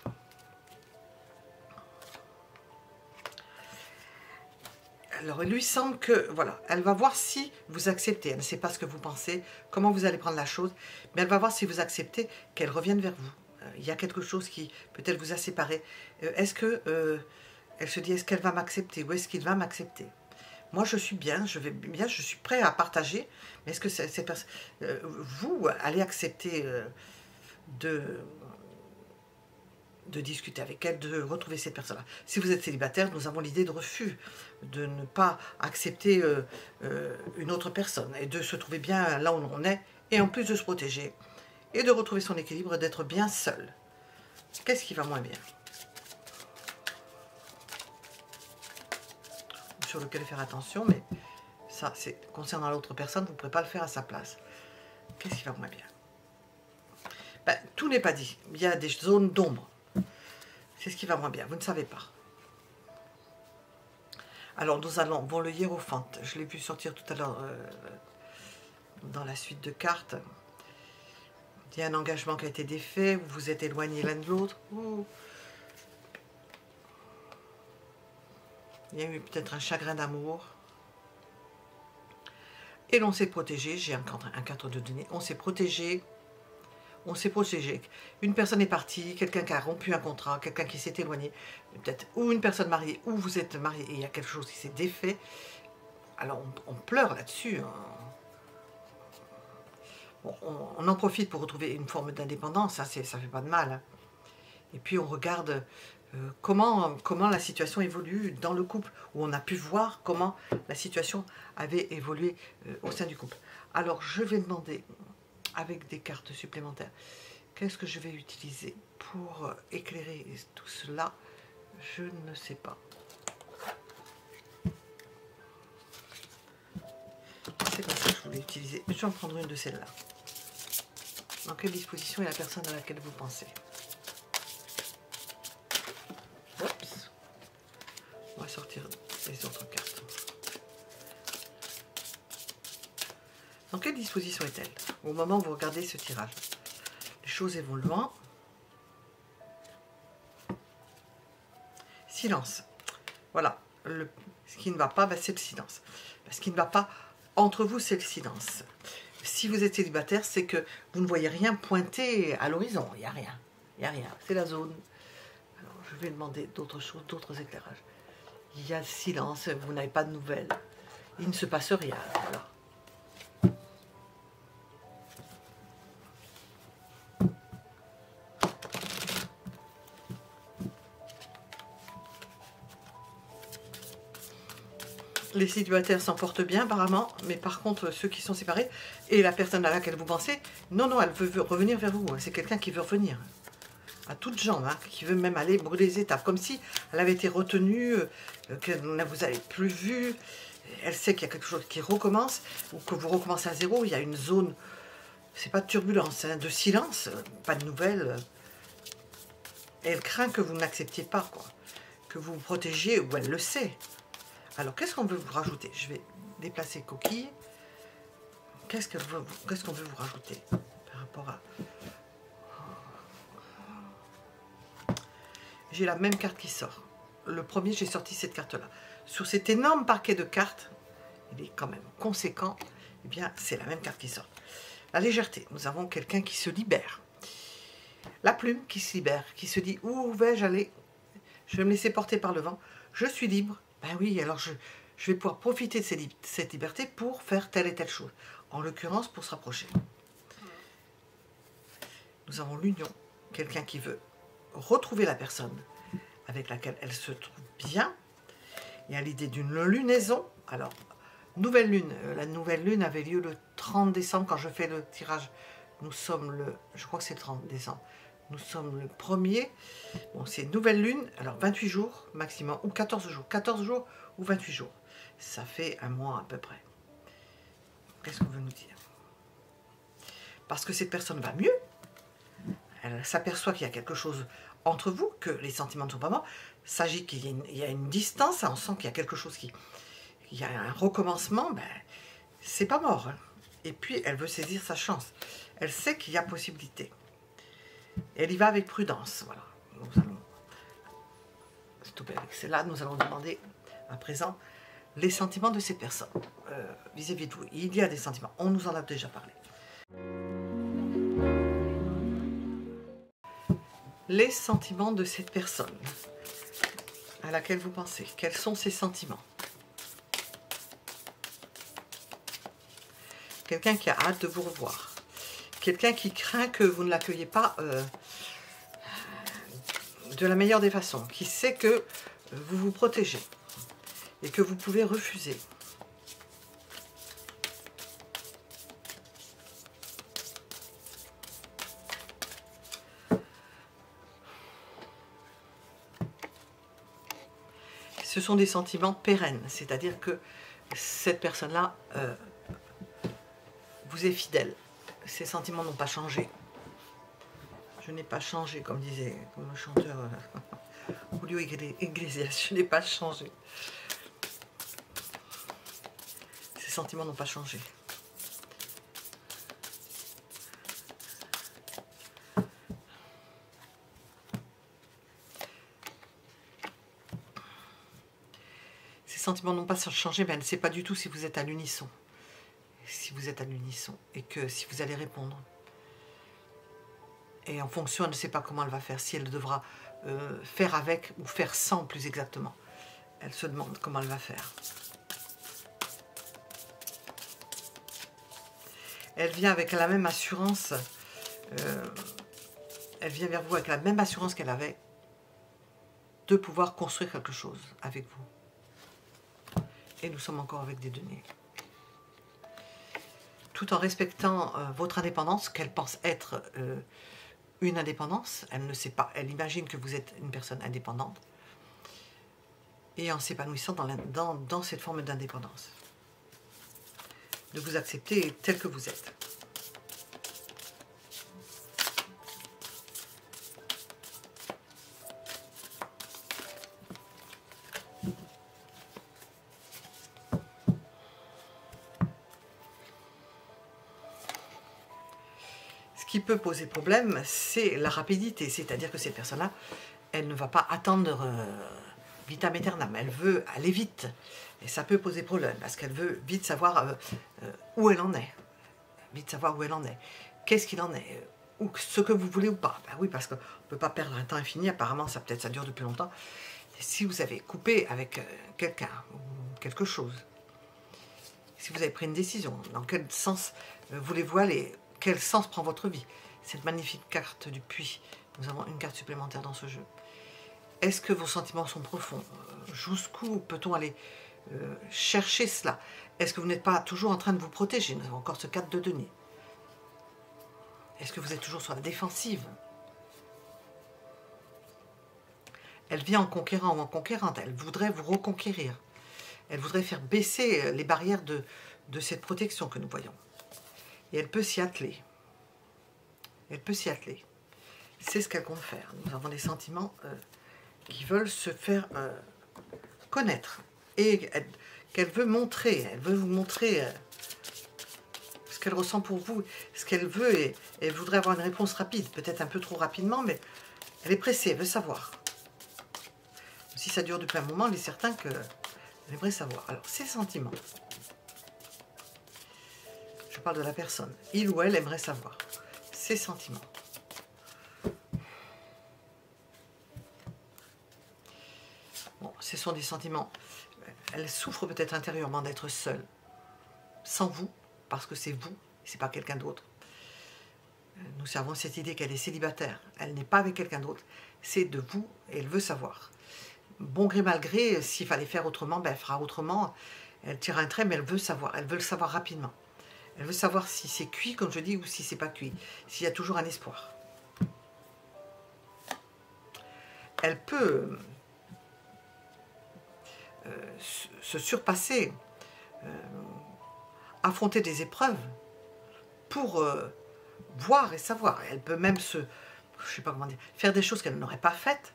Speaker 1: Alors, il lui semble que, voilà, elle va voir si vous acceptez. Elle ne sait pas ce que vous pensez, comment vous allez prendre la chose, mais elle va voir si vous acceptez qu'elle revienne vers vous. Il y a quelque chose qui peut-être vous a séparé. Est-ce que, elle se dit, est-ce qu'elle va m'accepter ou est-ce qu'il va m'accepter? Moi, je suis bien, je vais bien, je suis prêt à partager, mais est-ce que cette personne, vous allez accepter de discuter avec elle, de retrouver cette personne-là. Si vous êtes célibataire, nous avons l'idée de refus, de ne pas accepter une autre personne et de se trouver bien là où on est, et en plus de se protéger, et de retrouver son équilibre, d'être bien seul. Qu'est-ce qui va moins bien? Sur lequel faire attention, mais ça, c'est concernant l'autre personne, vous ne pourrez pas le faire à sa place. Qu'est-ce qui va moins bien? Ben, tout n'est pas dit. Il y a des zones d'ombre. C'est ce qui va moins bien, vous ne savez pas. Alors nous allons, bon, le hiérophante, je l'ai vu sortir tout à l'heure dans la suite de cartes. Il y a un engagement qui a été défait, vous vous êtes éloignés l'un de l'autre. Il y a eu peut-être un chagrin d'amour. Et l'on s'est protégé, j'ai un 4 de denier, on s'est protégé. On s'est protégé. Une personne est partie, quelqu'un qui a rompu un contrat, quelqu'un qui s'est éloigné, peut-être, ou une personne mariée, ou vous êtes marié et il y a quelque chose qui s'est défait. Alors on pleure là-dessus. Hein. Bon, on en profite pour retrouver une forme d'indépendance, ça fait pas de mal. Hein. Et puis on regarde comment la situation évolue dans le couple, où on a pu voir comment la situation avait évolué au sein du couple. Alors je vais demander, avec des cartes supplémentaires, qu'est-ce que je vais utiliser pour éclairer tout cela? Je ne sais pas. C'est pas ça que je voulais utiliser. Je vais en prendre une de celles-là. Dans quelle disposition est la personne à laquelle vous pensez? Oups. On va sortir les autres cartes. Dans quelle disposition est-elle au moment où vous regardez ce tirage? Les choses évoluant. Silence. Voilà. Ce qui ne va pas, ben, c'est le silence. Ce qui ne va pas entre vous, c'est le silence. Si vous êtes célibataire, c'est que vous ne voyez rien pointer à l'horizon. Il n'y a rien. Il n'y a rien. C'est la zone. Alors, je vais demander d'autres choses, d'autres éclairages. Il y a le silence. Vous n'avez pas de nouvelles. Il ne se passe rien. Voilà. Les célibataires s'en portent bien apparemment, mais par contre ceux qui sont séparés et la personne à laquelle vous pensez, non, elle veut revenir vers vous, c'est quelqu'un qui veut revenir, à toutes jambes, hein, qui veut même aller brûler les étapes, comme si elle avait été retenue, qu'elle ne vous avait plus vu, elle sait qu'il y a quelque chose qui recommence, ou que vous recommencez à zéro, il y a une zone, c'est pas de turbulence, hein, de silence, pas de nouvelles, et elle craint que vous n'acceptiez pas, quoi, que vous vous protégiez, ou elle le sait. Alors, qu'est-ce qu'on veut vous rajouter? Je vais déplacer coquille. Qu'est-ce qu'on veut vous rajouter par rapport à... J'ai la même carte qui sort. Le premier, j'ai sorti cette carte-là. Sur cet énorme paquet de cartes, il est quand même conséquent. eh bien, c'est la même carte qui sort. La légèreté, nous avons quelqu'un qui se libère. La plume qui se libère, qui se dit, où vais-je aller? Je vais me laisser porter par le vent. Je suis libre. Ben oui, alors je vais pouvoir profiter de cette liberté pour faire telle et telle chose. En l'occurrence, pour se rapprocher. Nous avons l'union, quelqu'un qui veut retrouver la personne avec laquelle elle se trouve bien. Il y a l'idée d'une lunaison. Alors, nouvelle lune. La nouvelle lune avait lieu le 30 décembre quand je fais le tirage. Nous sommes le... Je crois que c'est le 30 décembre. Nous sommes le 1er. Bon, c'est nouvelle lune. Alors, 28 jours maximum. Ou 14 jours. 14 jours ou 28 jours. Ça fait un mois à peu près. Qu'est-ce qu'on veut nous dire? Parce que cette personne va mieux. Elle s'aperçoit qu'il y a quelque chose entre vous, que les sentiments ne sont pas morts. Il s'agit qu'il y a une distance, on sent qu'il y a quelque chose il y a un recommencement, ben, c'est pas mort. Hein. Et puis, elle veut saisir sa chance. Elle sait qu'il y a possibilité. Elle y va avec prudence. Voilà. Nous allons stopper avec cela. Nous allons demander à présent les sentiments de cette personne vis-à-vis de vous. Il y a des sentiments. On nous en a déjà parlé. Les sentiments de cette personne à laquelle vous pensez. Quels sont ces sentiments? Quelqu'un qui a hâte de vous revoir. Quelqu'un qui craint que vous ne l'accueilliez pas de la meilleure des façons. Qui sait que vous vous protégez et que vous pouvez refuser. Ce sont des sentiments pérennes, c'est-à-dire que cette personne-là vous est fidèle. Ces sentiments n'ont pas changé. Je n'ai pas changé, comme disait le chanteur Julio Iglesias, je n'ai pas changé. Ces sentiments n'ont pas changé. Ces sentiments n'ont pas changé, mais elle ne sait pas du tout si vous êtes à l'unisson. Si vous êtes à l'unisson et que si vous allez répondre. Et en fonction, elle ne sait pas comment elle va faire, si elle devra faire avec ou faire sans plus exactement. Elle se demande comment elle va faire. Elle vient avec la même assurance, elle vient vers vous avec la même assurance qu'elle avait de pouvoir construire quelque chose avec vous. Et nous sommes encore avec des deniers. Tout en respectant votre indépendance, qu'elle pense être une indépendance, elle ne sait pas, elle imagine que vous êtes une personne indépendante, et en s'épanouissant dans cette forme d'indépendance. De vous accepter tel que vous êtes. Ce qui peut poser problème, c'est la rapidité, c'est-à-dire que cette personne-là, elle ne va pas attendre vitam aeternam, elle veut aller vite, et ça peut poser problème, parce qu'elle veut vite savoir où elle en est, qu'est-ce qu'il en est, ou ce que vous voulez ou pas. Ben oui, parce qu'on ne peut pas perdre un temps infini, apparemment ça peut-être ça dure depuis longtemps. Et si vous avez coupé avec quelqu'un, ou quelque chose, si vous avez pris une décision, dans quel sens voulez-vous aller? Quel sens prend votre vie? Cette magnifique carte du puits. Nous avons une carte supplémentaire dans ce jeu. Est-ce que vos sentiments sont profonds? Jusqu'où peut-on aller chercher cela? Est-ce que vous n'êtes pas toujours en train de vous protéger? Nous avons encore ce 4 de denier. Est-ce que vous êtes toujours sur la défensive? Elle vient en conquérant ou en conquérante. Elle voudrait vous reconquérir. Elle voudrait faire baisser les barrières de cette protection que nous voyons. Et elle peut s'y atteler. Elle peut s'y atteler. C'est ce qu'elle compte faire. Nous avons des sentiments qui veulent se faire connaître. Et qu'elle veut montrer. Elle veut vous montrer ce qu'elle ressent pour vous. Ce qu'elle veut. Et elle voudrait avoir une réponse rapide. Peut-être un peu trop rapidement, mais elle est pressée. Elle veut savoir. Si ça dure depuis un moment, elle est certain qu'elle aimerait savoir. Alors, ces sentiments. parle de la personne. Il ou elle aimerait savoir ses sentiments. Bon, ce sont des sentiments. Elle souffre peut-être intérieurement d'être seule, sans vous, parce que c'est vous, c'est pas quelqu'un d'autre. Nous avons cette idée qu'elle est célibataire, elle n'est pas avec quelqu'un d'autre, c'est de vous et elle veut savoir. Bon gré mal gré, s'il fallait faire autrement, ben elle fera autrement. Elle tire un trait, mais elle veut le savoir rapidement. Elle veut savoir si c'est cuit, comme je dis, ou si c'est pas cuit, s'il y a toujours un espoir. Elle peut se surpasser, affronter des épreuves pour voir et savoir. Elle peut même je sais pas comment dire, faire des choses qu'elle n'aurait pas faites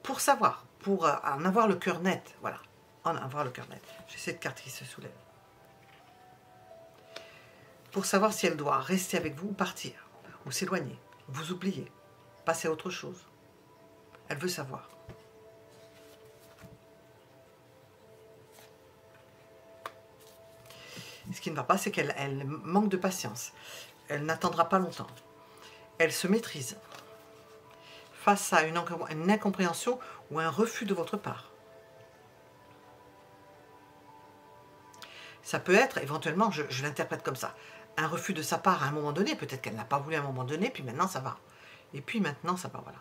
Speaker 1: pour savoir, pour en avoir le cœur net. Voilà, en avoir le cœur net. J'ai cette carte qui se soulève. Pour savoir si elle doit rester avec vous ou partir, ou s'éloigner, vous oublier, passer à autre chose. Elle veut savoir. Ce qui ne va pas, c'est qu'elle manque de patience. Elle n'attendra pas longtemps. Elle se maîtrise face à une incompréhension ou un refus de votre part. Ça peut être, éventuellement, je l'interprète comme ça, un refus de sa part à un moment donné. Peut-être qu'elle n'a pas voulu à un moment donné, puis maintenant ça va. Et puis maintenant ça va, voilà.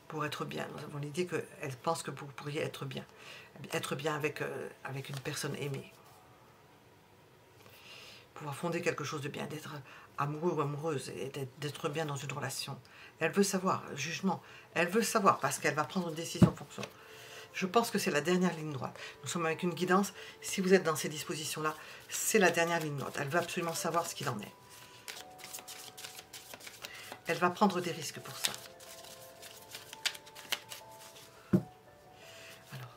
Speaker 1: Pour être bien, nous avons l'idée qu'elle pense que vous pourriez être bien avec une personne aimée. Pouvoir fonder quelque chose de bien, d'être amoureux ou amoureuse, et d'être bien dans une relation. Elle veut savoir, jugement, elle veut savoir, parce qu'elle va prendre une décision en fonction. Je pense que c'est la dernière ligne droite. Nous sommes avec une guidance, si vous êtes dans ces dispositions-là, c'est la dernière ligne droite. Elle veut absolument savoir ce qu'il en est. Elle va prendre des risques pour ça. Alors,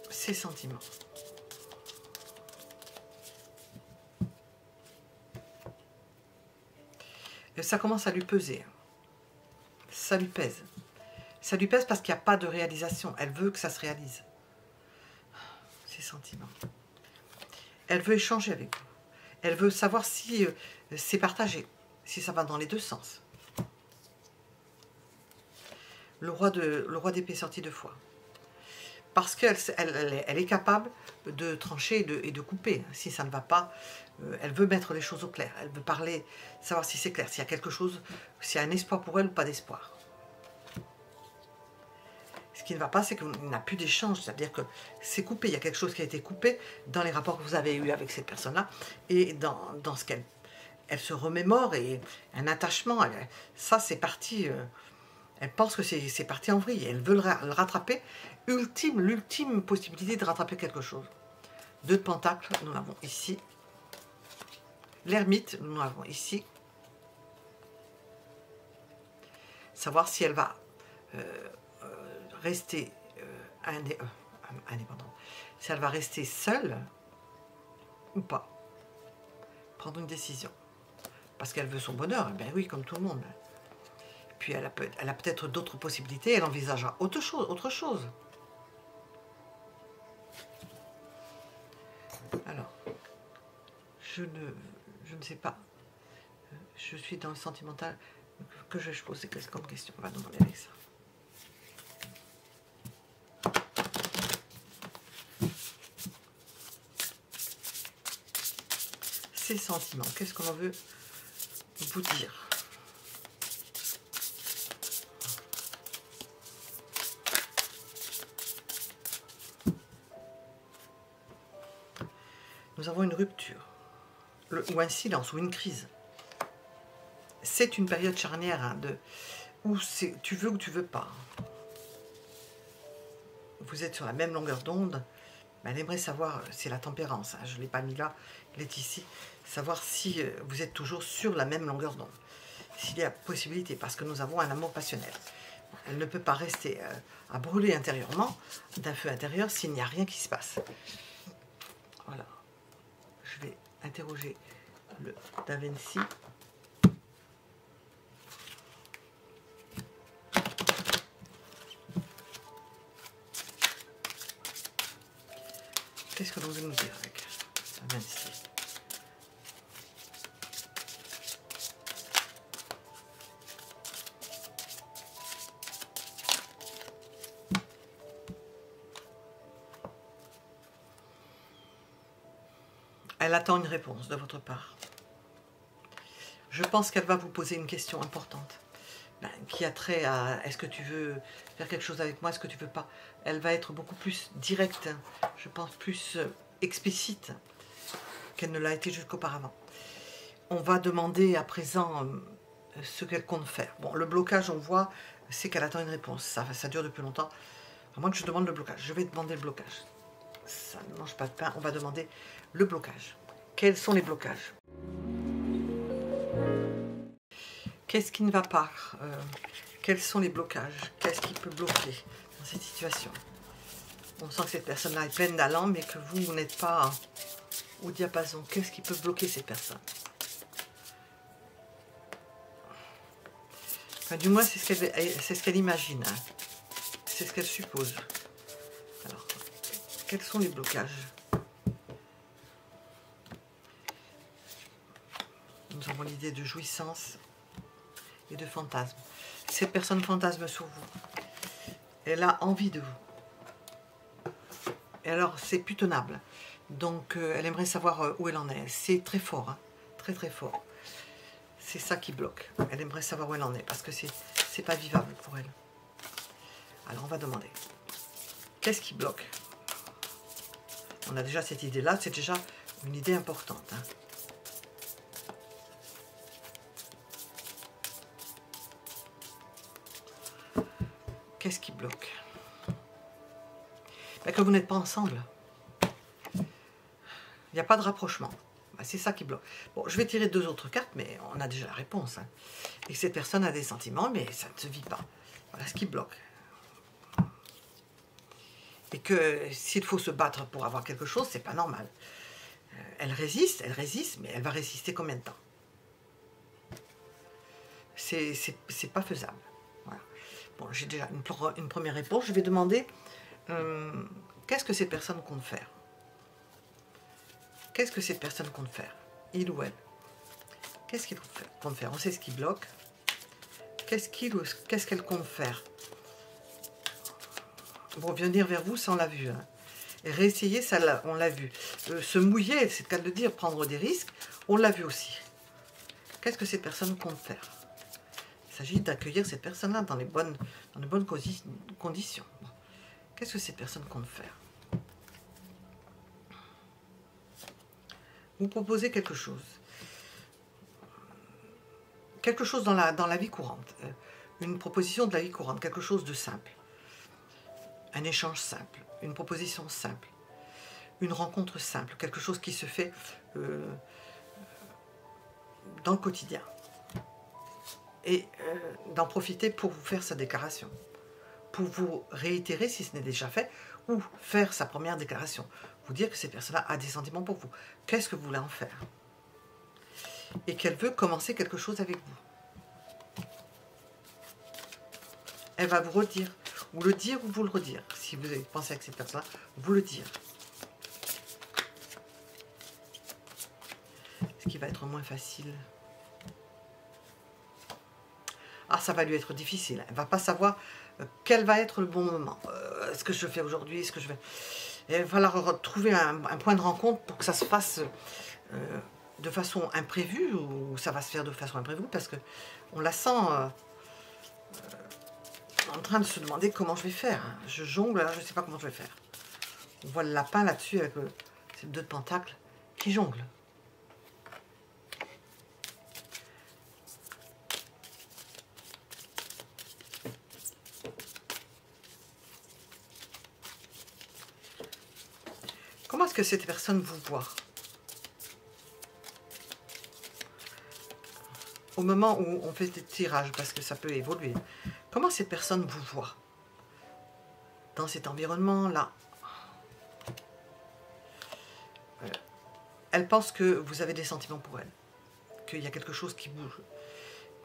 Speaker 1: ses sentiments. Et ça commence à lui peser. Ça lui pèse. Ça lui pèse parce qu'il n'y a pas de réalisation. Elle veut que ça se réalise. Ses sentiments. Elle veut échanger avec vous. Elle veut savoir si c'est partagé, si ça va dans les deux sens. Le roi d'épée sorti deux fois. Parce qu'elle est capable de trancher et de couper. Si ça ne va pas, elle veut mettre les choses au clair. Elle veut parler, savoir si c'est clair, s'il y a quelque chose, s'il y a un espoir pour elle ou pas d'espoir. Ce qui ne va pas, c'est qu'il n'y a plus d'échange, c'est-à-dire que c'est coupé. Il y a quelque chose qui a été coupé dans les rapports que vous avez eus avec cette personne-là et dans ce qu'elle se remémore et un attachement. Ça, c'est parti. Elle pense que c'est parti en vrille. Elle veut le rattraper. L'ultime possibilité de rattraper quelque chose. 2 de Pentacles, nous l'avons ici. L'ermite, nous l'avons ici. Savoir si elle va rester indépendante. Si elle va rester seule ou pas. Prendre une décision. Parce qu'elle veut son bonheur. Ben oui, comme tout le monde. Puis elle a peut-être d'autres possibilités. Elle envisagera autre chose. Alors, je ne sais pas. Je suis dans le sentimental. Que je pose comme question. On va demander avec ça. Ces sentiments, qu'est-ce qu'on veut vous dire? Nous avons une rupture, ou un silence, ou une crise. C'est une période charnière hein, où tu veux ou tu veux pas. Vous êtes sur la même longueur d'onde. Elle aimerait savoir, c'est la tempérance, hein, je ne l'ai pas mis là, il est ici, savoir si vous êtes toujours sur la même longueur d'onde. S'il y a possibilité, parce que nous avons un amour passionnel. Elle ne peut pas rester à brûler intérieurement d'un feu intérieur s'il n'y a rien qui se passe. Voilà. Je vais interroger le Da Vinci. Qu'est-ce que l'on veut nous dire avec Da Vinci? Elle attend une réponse de votre part. Je pense qu'elle va vous poser une question importante, qui a trait à est-ce que tu veux faire quelque chose avec moi, est-ce que tu veux pas. Elle va être beaucoup plus directe, je pense plus explicite qu'elle ne l'a été jusqu'auparavant. On va demander à présent ce qu'elle compte faire. Bon, le blocage, on voit, c'est qu'elle attend une réponse. Ça dure depuis longtemps. À moins que je demande le blocage. Je vais demander le blocage. Ça ne mange pas de pain. On va demander le blocage. Quels sont les blocages? Qu'est-ce qui ne va pas? Quels sont les blocages? Qu'est-ce qui peut bloquer dans cette situation? On sent que cette personne-là est pleine d'allant, mais que vous n'êtes pas au diapason. Qu'est-ce qui peut bloquer cette personne? Enfin, du moins, c'est ce qu'elle imagine. Hein. C'est ce qu'elle suppose. Alors, quels sont les blocages? Nous avons l'idée de jouissance et de fantasme. Cette personne fantasme sur vous. Elle a envie de vous. Et alors, c'est plus tenable. Donc, elle aimerait savoir où elle en est. C'est très fort, hein, très très fort. C'est ça qui bloque. Elle aimerait savoir où elle en est, parce que c'est pas vivable pour elle. Alors, on va demander. Qu'est-ce qui bloque? On a déjà cette idée-là, c'est déjà une idée importante. Hein. Qu'est-ce qui bloque? Ben, que vous n'êtes pas ensemble. Il n'y a pas de rapprochement. Ben, c'est ça qui bloque. Bon, je vais tirer 2 autres cartes, mais on a déjà la réponse. Hein. Et que cette personne a des sentiments, mais ça ne se vit pas. Voilà ce qui bloque. Et que s'il faut se battre pour avoir quelque chose, c'est pas normal. Elle résiste, mais elle va résister combien de temps? C'est pas faisable. Voilà. Bon, j'ai déjà une première réponse. Je vais demander qu'est-ce que cette personne compte faire? Qu'est-ce que cette personne compte faire? Il ou elle? Qu'est-ce qu'il compte faire? On sait ce qui bloque. Qu'est-ce qu'elle compte faire? Bon, venir vers vous, ça on l'a vu. Hein. Et réessayer, ça on l'a vu. Se mouiller, c'est le cas de le dire, prendre des risques, on l'a vu aussi. Qu'est-ce que cette personne compte faire? Il s'agit d'accueillir cette personne-là dans les bonnes conditions. Bon. Qu'est-ce que cette personne compte faire? Vous proposez quelque chose. Quelque chose dans la vie courante. Une proposition de la vie courante, quelque chose de simple. Un échange simple, une proposition simple, une rencontre simple, quelque chose qui se fait dans le quotidien. Et d'en profiter pour vous faire sa déclaration, pour vous réitérer si ce n'est déjà fait, ou faire sa première déclaration, vous dire que cette personne-là a des sentiments pour vous. Qu'est-ce que vous voulez en faire? Et qu'elle veut commencer quelque chose avec vous. Elle va vous redire, ou le dire ou vous le redire. Si vous avez pensé avec cette personne-là, vous le dire. Ce qui va être moins facile. Ah, ça va lui être difficile. Elle ne va pas savoir quel va être le bon moment. Est-ce que je fais aujourd'hui? Est-ce que je vais... Il va falloir trouver un point de rencontre pour que ça se fasse de façon imprévue, ou ça va se faire de façon imprévue, parce qu'on la sent en train de se demander comment je vais faire. Je jongle, là, je ne sais pas comment je vais faire. On voit le lapin là-dessus avec ces 2 de pentacles qui jonglent. Comment est-ce que cette personne vous voit? Au moment où on fait des tirages, parce que ça peut évoluer, comment cette personne vous voit dans cet environnement-là? Elle pense que vous avez des sentiments pour elle, qu'il y a quelque chose qui bouge,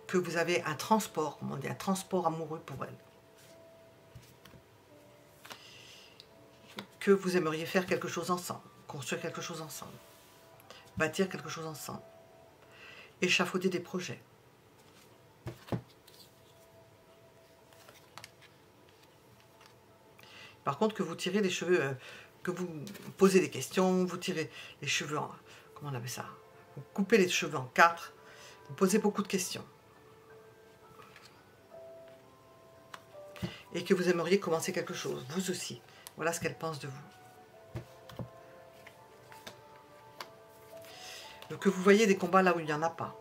Speaker 1: que vous avez un transport, comment on dit, un transport amoureux pour elle. Que vous aimeriez faire quelque chose ensemble, construire quelque chose ensemble, bâtir quelque chose ensemble, échafauder des projets. Par contre, que vous tirez les cheveux, que vous posez des questions, vous tirez les cheveux comment on appelle ça? Vous coupez les cheveux en 4, vous posez beaucoup de questions. Et que vous aimeriez commencer quelque chose, vous aussi. Voilà ce qu'elle pense de vous. Que vous voyez des combats là où il n'y en a pas.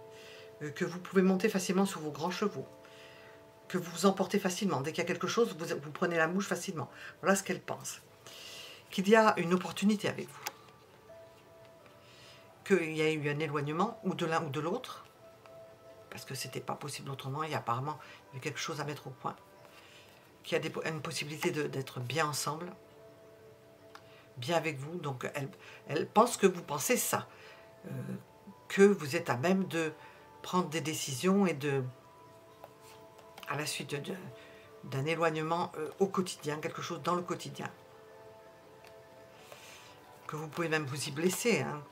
Speaker 1: Que vous pouvez monter facilement sur vos grands chevaux. Que vous vous emportez facilement. Dès qu'il y a quelque chose, vous prenez la mouche facilement. Voilà ce qu'elle pense. Qu'il y a une opportunité avec vous. Qu'il y a eu un éloignement, ou de l'un ou de l'autre. Parce que c'était pas possible autrement, et apparemment, il y avait quelque chose à mettre au point. Qu'il y a une possibilité d'être bien ensemble. Bien avec vous. Donc, elle pense que vous pensez ça. Que vous êtes à même de prendre des décisions et de... à la suite d'un éloignement au quotidien, quelque chose dans le quotidien. Que vous pouvez même vous y blesser. Hein.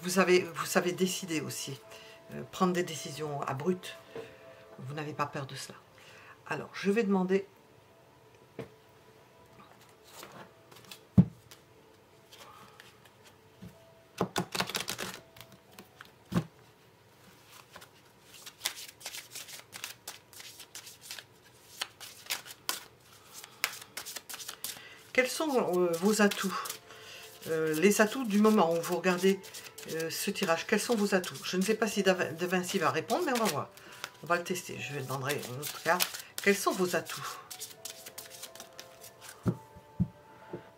Speaker 1: Vous savez décider aussi. Prendre des décisions abruptes. Vous n'avez pas peur de cela. Alors, je vais demander... Quels sont vos atouts? Les atouts du moment où vous regardez ce tirage, quels sont vos atouts? Je ne sais pas si De Vinci va répondre, mais on va voir. On va le tester. Je vais demander une autre carte. Quels sont vos atouts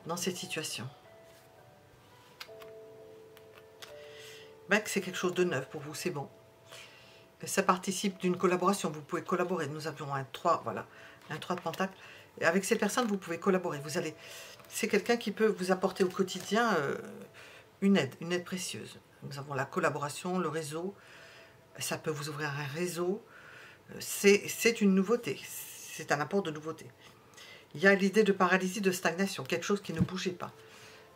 Speaker 1: dans cette situation? Ben, c'est quelque chose de neuf pour vous, c'est bon. Ça participe d'une collaboration. Vous pouvez collaborer. Nous avions un 3, voilà, un 3 de pentacle. Et avec cette personne, vous pouvez collaborer. C'est quelqu'un qui peut vous apporter au quotidien une aide précieuse. Nous avons la collaboration, le réseau. Ça peut vous ouvrir un réseau. C'est une nouveauté. C'est un apport de nouveauté. Il y a l'idée de paralysie, de stagnation. Quelque chose qui ne bougeait pas.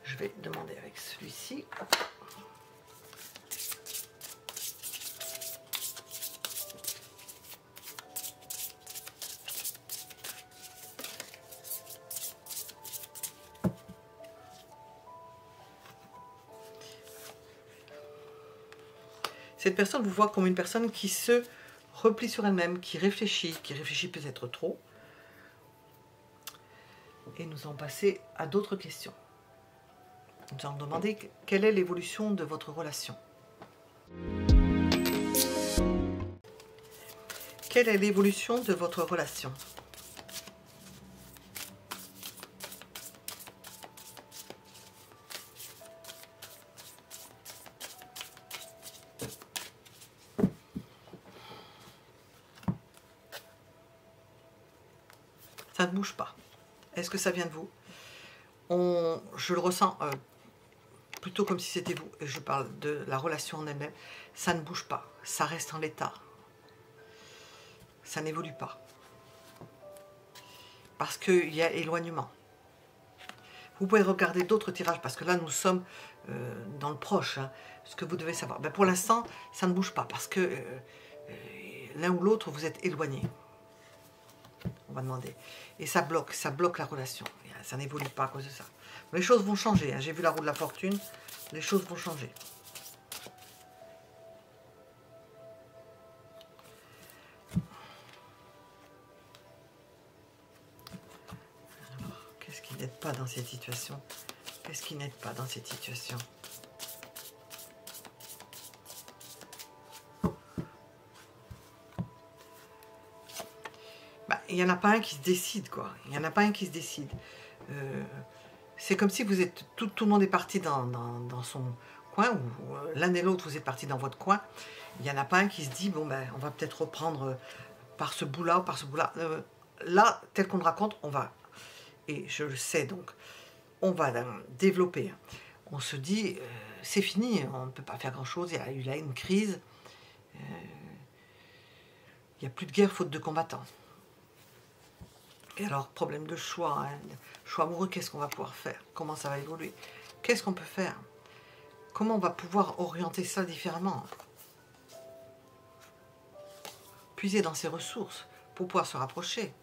Speaker 1: Je vais demander avec celui-ci. Cette personne vous voit comme une personne qui se replie sur elle-même, qui réfléchit peut-être trop. Et nous allons passer à d'autres questions. Nous allons demander quelle est l'évolution de votre relation. Quelle est l'évolution de votre relation? Ça ne bouge pas. Est-ce que ça vient de vous? Je le ressens plutôt comme si c'était vous. Et je parle de la relation en elle-même. Ça ne bouge pas. Ça reste en l'état. Ça n'évolue pas. Parce qu'il y a éloignement. Vous pouvez regarder d'autres tirages, parce que là, nous sommes dans le proche. Hein, ce que vous devez savoir. Ben, pour l'instant, ça ne bouge pas, parce que l'un ou l'autre, vous êtes éloignés. On va demander. Et ça bloque la relation. Ça n'évolue pas à cause de ça. Les choses vont changer. Hein. J'ai vu la roue de la fortune. Les choses vont changer. Alors, qu'est-ce qui n'aide pas dans cette situation? Qu'est-ce qui n'aide pas dans cette situation? Il n'y en a pas un qui se décide, quoi. Il n'y en a pas un qui se décide. C'est comme si vous êtes tout le monde est parti dans son coin, ou l'un et l'autre, vous êtes partis dans votre coin. Il n'y en a pas un qui se dit, bon, ben, on va peut-être reprendre par ce bout-là ou par ce bout-là. Là, tel qu'on le raconte, on va, et je le sais, donc, on va développer. On se dit, c'est fini, on ne peut pas faire grand-chose, il y a eu là une crise. Il n'y a plus de guerre faute de combattants. Et alors, problème de choix, hein, choix amoureux, qu'est-ce qu'on va pouvoir faire? Comment ça va évoluer? Qu'est-ce qu'on peut faire? Comment on va pouvoir orienter ça différemment? Puiser dans ses ressources pour pouvoir se rapprocher.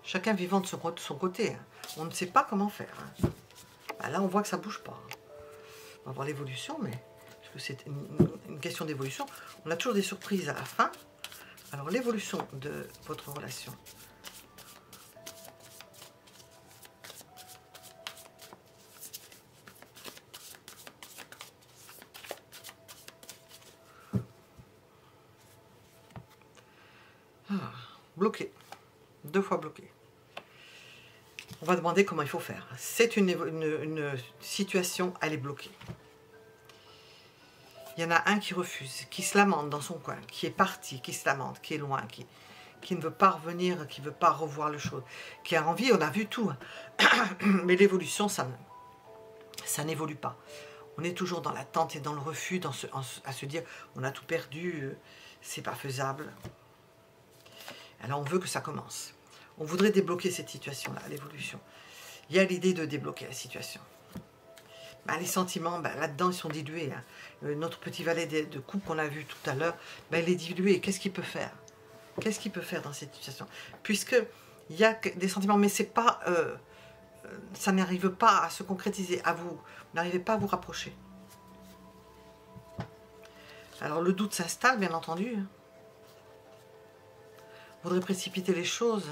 Speaker 1: Chacun vivant de son côté. Hein. On ne sait pas comment faire. Hein. Ben là, on voit que ça ne bouge pas. Hein. On va voir l'évolution, mais parce que c'est une question d'évolution. On a toujours des surprises à la fin. Alors, l'évolution de votre relation. Bloqué. 2 fois bloqué. On va demander comment il faut faire. C'est une situation, elle est bloquée. Il y en a un qui refuse, qui se lamente dans son coin, qui est parti, qui se lamente, qui est loin, qui ne veut pas revenir, qui ne veut pas revoir le chose, qui a envie, on a vu tout. Mais l'évolution, ça n'évolue pas. On est toujours dans l'attente et dans le refus, à se dire on a tout perdu, c'est pas faisable. Alors on veut que ça commence. On voudrait débloquer cette situation-là, l'évolution. Il y a l'idée de débloquer la situation. Ben, les sentiments, ben, là-dedans, ils sont dilués. Hein. Notre petit valet de coupe qu'on a vu tout à l'heure, ben, il est dilué. Qu'est-ce qu'il peut faire? Qu'est-ce qu'il peut faire dans cette situation? Puisque il y a des sentiments, mais c'est pas, ça n'arrive pas à se concrétiser. Vous n'arrivez pas à vous rapprocher. Alors le doute s'installe, bien entendu. On voudrait précipiter les choses.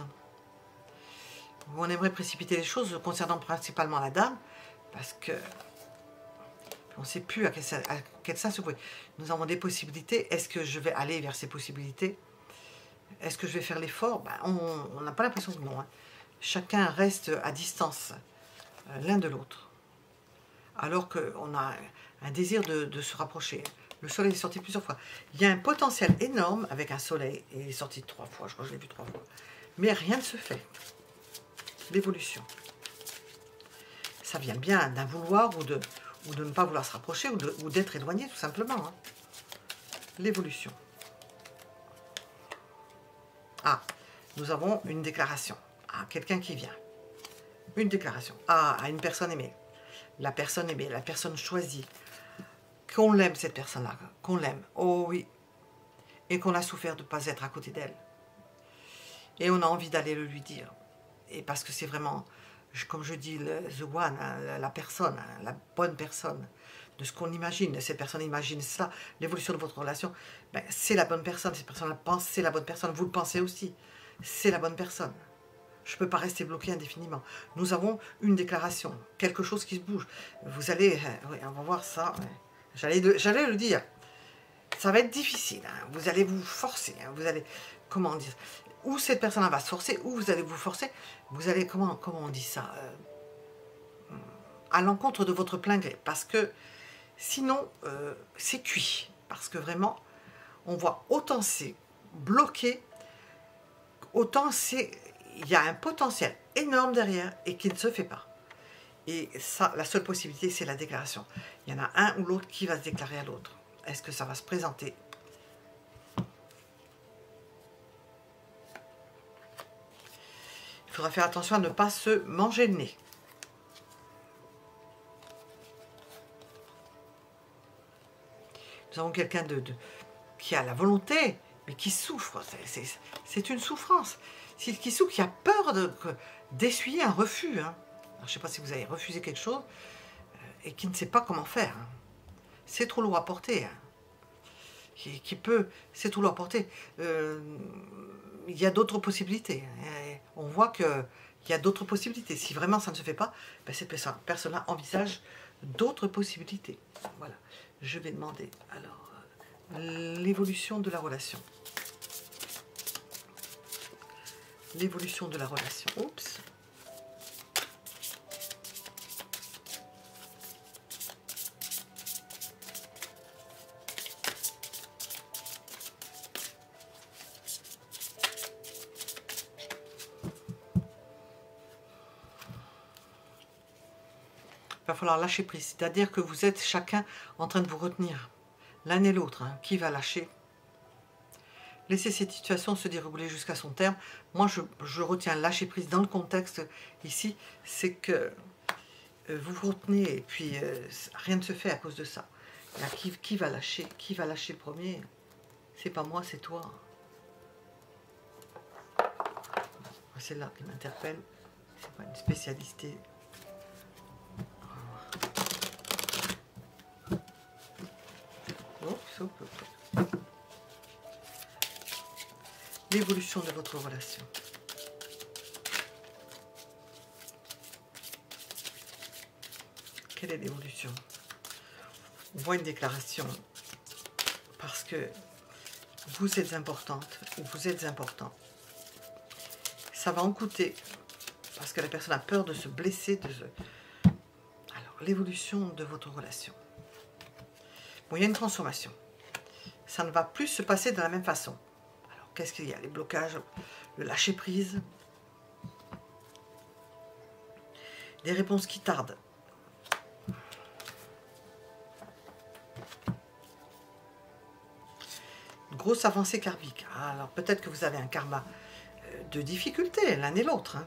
Speaker 1: On aimerait précipiter les choses concernant principalement la dame, parce que on ne sait plus à quel sens se trouver. Nous avons des possibilités. Est-ce que je vais aller vers ces possibilités? Est-ce que je vais faire l'effort? Ben, on n'a pas l'impression que non. Hein. Chacun reste à distance l'un de l'autre. Alors qu'on a un désir de se rapprocher. Le soleil est sorti plusieurs fois. Il y a un potentiel énorme avec un soleil. Et il est sorti 3 fois. Je crois que je l'ai vu 3 fois. Mais rien ne se fait. L'évolution. Ça vient bien d'un vouloir ou de ne pas vouloir se rapprocher ou d'être éloigné tout simplement. Hein. L'évolution. Ah, nous avons une déclaration. Ah, quelqu'un qui vient. Une déclaration. Ah, à une personne aimée. La personne aimée, la personne choisie. Qu'on l'aime cette personne-là. Qu'on l'aime. Oh oui. Et qu'on a souffert de ne pas être à côté d'elle. Et on a envie d'aller le lui dire. Et parce que c'est vraiment, comme je dis, the one, hein, la personne, hein, la bonne personne, de ce qu'on imagine. Cette personne imagine ça, l'évolution de votre relation. Ben, c'est la bonne personne, cette personne pense, c'est la bonne personne. Vous le pensez aussi, c'est la bonne personne. Je ne peux pas rester bloqué indéfiniment. Nous avons une déclaration, quelque chose qui se bouge. Vous allez, oui, on va voir ça. Ouais. J'allais le dire. Ça va être difficile. Hein. Vous allez vous forcer. Hein. Vous allez, comment dire, ou cette personne va se forcer, ou vous allez vous forcer. Vous allez, comment on dit ça, à l'encontre de votre plein gré. Parce que sinon, c'est cuit. Parce que vraiment, on voit autant c'est bloqué, autant il y a un potentiel énorme derrière et qui ne se fait pas. Et ça, la seule possibilité, c'est la déclaration. Il y en a un ou l'autre qui va se déclarer à l'autre. Est-ce que ça va se présenter? Il faudra faire attention à ne pas se manger le nez. Nous avons quelqu'un qui a la volonté, mais qui souffre. C'est une souffrance. Qui souffre, qui a peur d'essuyer un refus. Hein. Alors, je ne sais pas si vous avez refusé quelque chose et qui ne sait pas comment faire. Hein. C'est trop lourd à porter. Hein. C'est trop lourd à porter. Il y a d'autres possibilités. Hein. On voit qu'il y a d'autres possibilités. Si vraiment ça ne se fait pas, ben cette personne-là envisage d'autres possibilités. Voilà. Je vais demander alors l'évolution de la relation. L'évolution de la relation. Oups. Il va falloir lâcher prise, c'est-à-dire que vous êtes chacun en train de vous retenir, l'un et l'autre. Hein. Qui va lâcher? Laissez cette situation se dérouler jusqu'à son terme. Moi, je retiens lâcher prise dans le contexte ici, c'est que vous vous retenez et puis rien ne se fait à cause de ça. Là, qui va lâcher? Qui va lâcher le premier? C'est pas moi, c'est toi. C'est là qui m'interpelle. C'est pas une spécialité. L'évolution de votre relation. Quelle est l'évolution? On voit une déclaration parce que vous êtes importante ou vous êtes important. Ça va en coûter parce que la personne a peur de se blesser. Alors, l'évolution de votre relation. Bon, il y a une transformation. Ça ne va plus se passer de la même façon. Alors, qu'est-ce qu'il y a? Les blocages, le lâcher-prise, des réponses qui tardent. Grosse avancée karmique. Alors peut-être que vous avez un karma de difficulté, l'un et l'autre. Hein.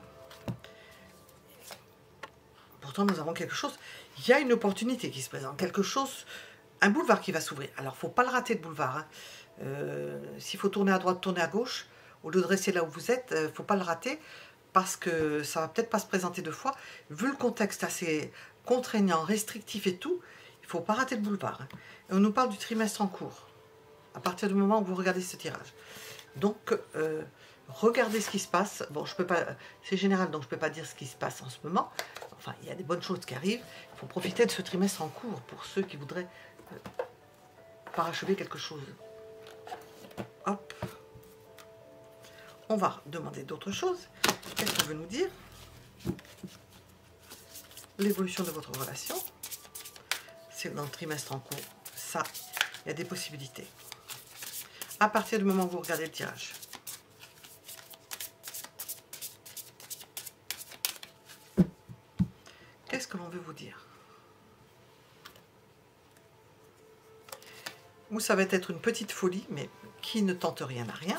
Speaker 1: Pourtant, nous avons quelque chose. Il y a une opportunité qui se présente. Quelque chose, un boulevard qui va s'ouvrir. Alors, il ne faut pas le rater, le boulevard. Hein. S'il faut tourner à droite, tourner à gauche, au lieu de rester là où vous êtes, il ne faut pas le rater parce que ça ne va peut-être pas se présenter deux fois. Vu le contexte assez contraignant, restrictif et tout, il ne faut pas rater le boulevard. Hein. Et on nous parle du trimestre en cours. À partir du moment où vous regardez ce tirage. Donc, regardez ce qui se passe. Bon, je peux pas, c'est général, donc je ne peux pas dire ce qui se passe en ce moment. Enfin, il y a des bonnes choses qui arrivent. Il faut profiter de ce trimestre en cours pour ceux qui voudraient parachever quelque chose. Hop. On va demander d'autres choses. Qu'est-ce qu'on veut nous dire? L'évolution de votre relation. C'est dans le trimestre en cours. Ça, il y a des possibilités. À partir du moment où vous regardez le tirage. Qu'est-ce que l'on veut vous dire? Ou ça va être une petite folie, mais qui ne tente rien à rien.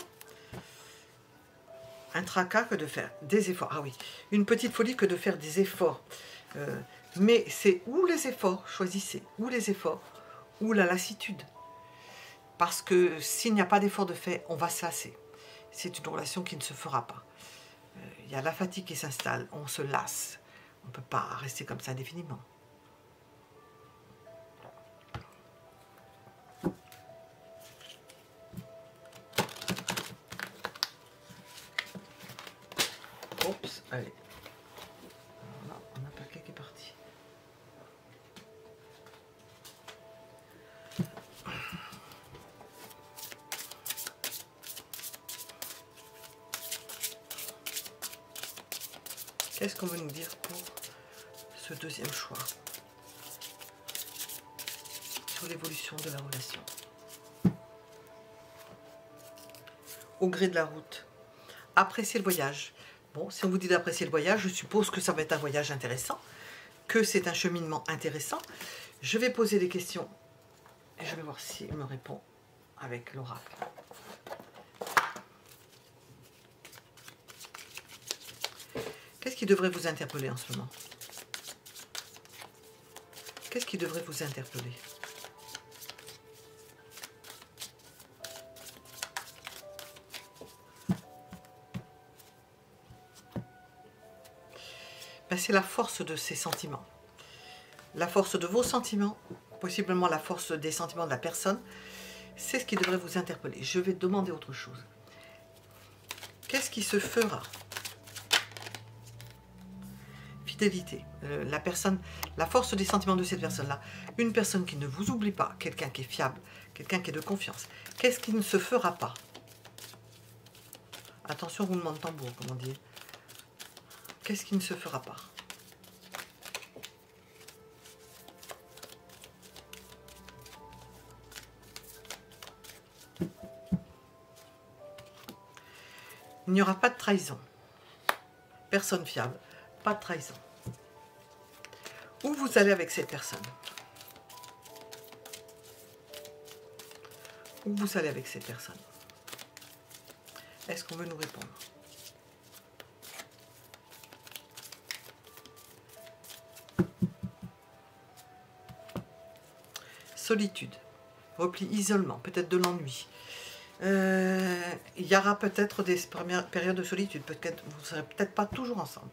Speaker 1: Un tracas que de faire des efforts. Ah oui, une petite folie que de faire des efforts. Mais c'est ou les efforts, choisissez, ou les efforts, ou la lassitude. Parce que s'il n'y a pas d'effort de fait, on va se lasser. C'est une relation qui ne se fera pas. Il y a la fatigue qui s'installe, on se lasse. On ne peut pas rester comme ça indéfiniment. Oups, allez. Voilà, on a un paquet qui est parti. Qu'est-ce qu'on veut nous dire pour ce deuxième choix sur l'évolution de la relation? Au gré de la route, appréciez le voyage. Bon, si on vous dit d'apprécier le voyage, je suppose que ça va être un voyage intéressant, que c'est un cheminement intéressant. Je vais poser des questions et je vais voir s'il me répond avec l'oracle. Qu'est-ce qui devrait vous interpeller en ce moment? Qu'est-ce qui devrait vous interpeller? Ben, c'est la force de ces sentiments. La force de vos sentiments, possiblement la force des sentiments de la personne, c'est ce qui devrait vous interpeller. Je vais demander autre chose. Qu'est-ce qui se fera? Fidélité, la personne, la force des sentiments de cette personne-là, une personne qui ne vous oublie pas, quelqu'un qui est fiable, quelqu'un qui est de confiance. Qu'est-ce qui ne se fera pas? Attention, roulement de tambour, comment dire. Qu'est-ce qui ne se fera pas? Il n'y aura pas de trahison. Personne fiable, pas de trahison. Où vous allez avec cette personne? Où vous allez avec cette personne? Est-ce qu'on veut nous répondre? Solitude, repli, isolement, peut-être de l'ennui. Il y aura peut-être des premières périodes de solitude, peut-être vous ne serez peut-être pas toujours ensemble.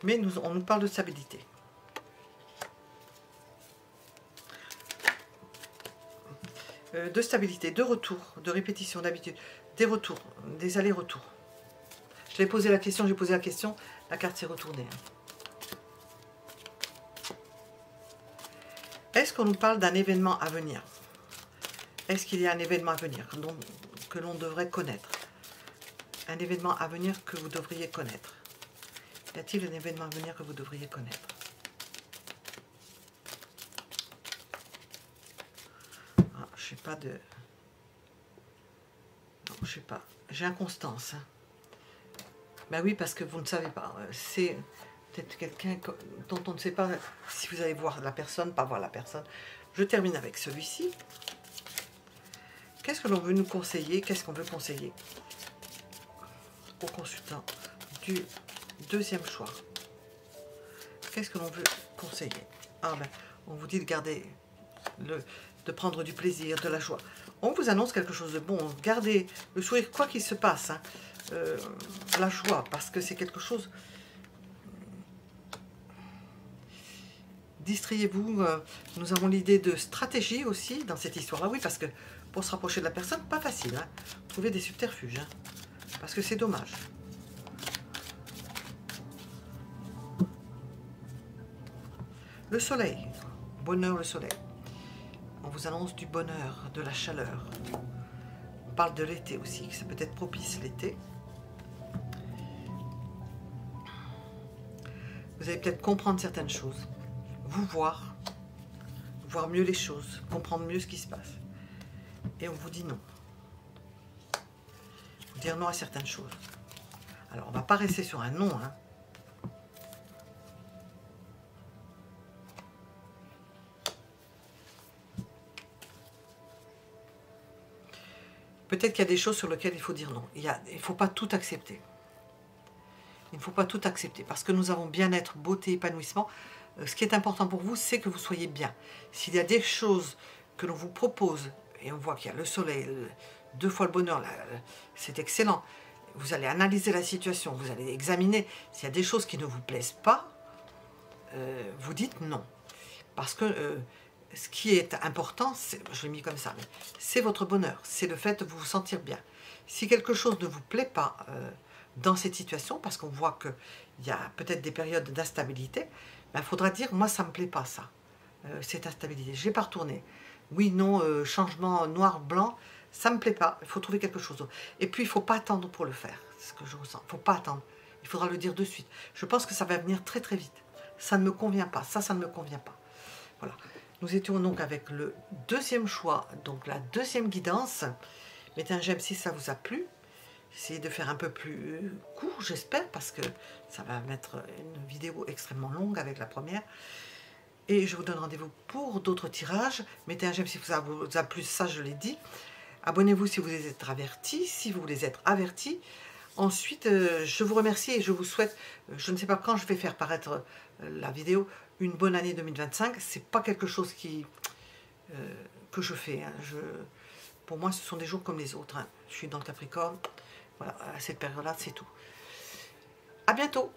Speaker 1: Mais on nous parle de stabilité. de stabilité, de retour, de répétition, d'habitude, des retours, des allers-retours. Je l'ai posé la question, j'ai posé la question, la carte s'est retournée. Est-ce qu'on nous parle d'un événement à venir? Est-ce qu'il y a un événement à venir que l'on devrait connaître? Un événement à venir que vous devriez connaître. Y a-t-il un événement à venir que vous devriez connaître? Ah, je sais pas de... Non, je sais pas. J'ai inconstance. Hein. Ben oui, parce que vous ne savez pas. C'est peut-être quelqu'un dont on ne sait pas si vous allez voir la personne, pas voir la personne. Je termine avec celui-ci. Qu'est-ce que l'on veut nous conseiller? Qu'est-ce qu'on veut conseiller au consultant du deuxième choix? Qu'est-ce que l'on veut conseiller? Ah ben, on vous dit de garder, de prendre du plaisir, de la joie. On vous annonce quelque chose de bon. Gardez le sourire, quoi qu'il se passe. Hein. La joie, parce que c'est quelque chose... Distrayez-vous. Nous avons l'idée de stratégie aussi dans cette histoire-là. Oui, parce que pour se rapprocher de la personne, pas facile. Hein. Trouver des subterfuges. Hein, parce que c'est dommage. Le soleil. Bonheur, le soleil. On vous annonce du bonheur, de la chaleur. On parle de l'été aussi, que ça peut être propice l'été. Vous allez peut-être comprendre certaines choses. Vous voir mieux les choses, comprendre mieux ce qui se passe. Et on vous dit non. Dire non à certaines choses. Alors, on ne va pas rester sur un non. Hein. Peut-être qu'il y a des choses sur lesquelles il faut dire non. Il ne faut pas tout accepter. Il ne faut pas tout accepter. Parce que nous avons bien-être, beauté, épanouissement. Ce qui est important pour vous, c'est que vous soyez bien. S'il y a des choses que l'on vous propose, et on voit qu'il y a le soleil, 2 fois le bonheur, c'est excellent. Vous allez analyser la situation, vous allez examiner. S'il y a des choses qui ne vous plaisent pas, vous dites non. Parce que ce qui est important, je l'ai mis comme ça, c'est votre bonheur. C'est le fait de vous sentir bien. Si quelque chose ne vous plaît pas dans cette situation, parce qu'on voit qu'il y a peut-être des périodes d'instabilité, il faudra dire, moi ça ne me plaît pas ça, cette instabilité, je ne vais pas retourner. Oui, non, changement noir-blanc, ça ne me plaît pas, il faut trouver quelque chose d'autre. Et puis il ne faut pas attendre pour le faire, c'est ce que je ressens, il ne faut pas attendre, il faudra le dire de suite. Je pense que ça va venir très très vite, ça ne me convient pas, ça ne me convient pas. Voilà, nous étions donc avec le deuxième choix, donc la deuxième guidance. Mettez un j'aime si ça vous a plu. Essayez de faire un peu plus court, j'espère, parce que ça va mettre une vidéo extrêmement longue avec la première. Et je vous donne rendez-vous pour d'autres tirages. Mettez un j'aime si ça vous a plu, ça je l'ai dit. Abonnez-vous si vous voulez être avertis, si vous voulez être avertis. Ensuite, je vous remercie et je vous souhaite, je ne sais pas quand je vais faire paraître la vidéo, une bonne année 2025. C'est pas quelque chose que je fais. Hein. Pour moi, ce sont des jours comme les autres. Hein. Je suis dans le Capricorne. Voilà, à cette période-là, c'est tout. À bientôt!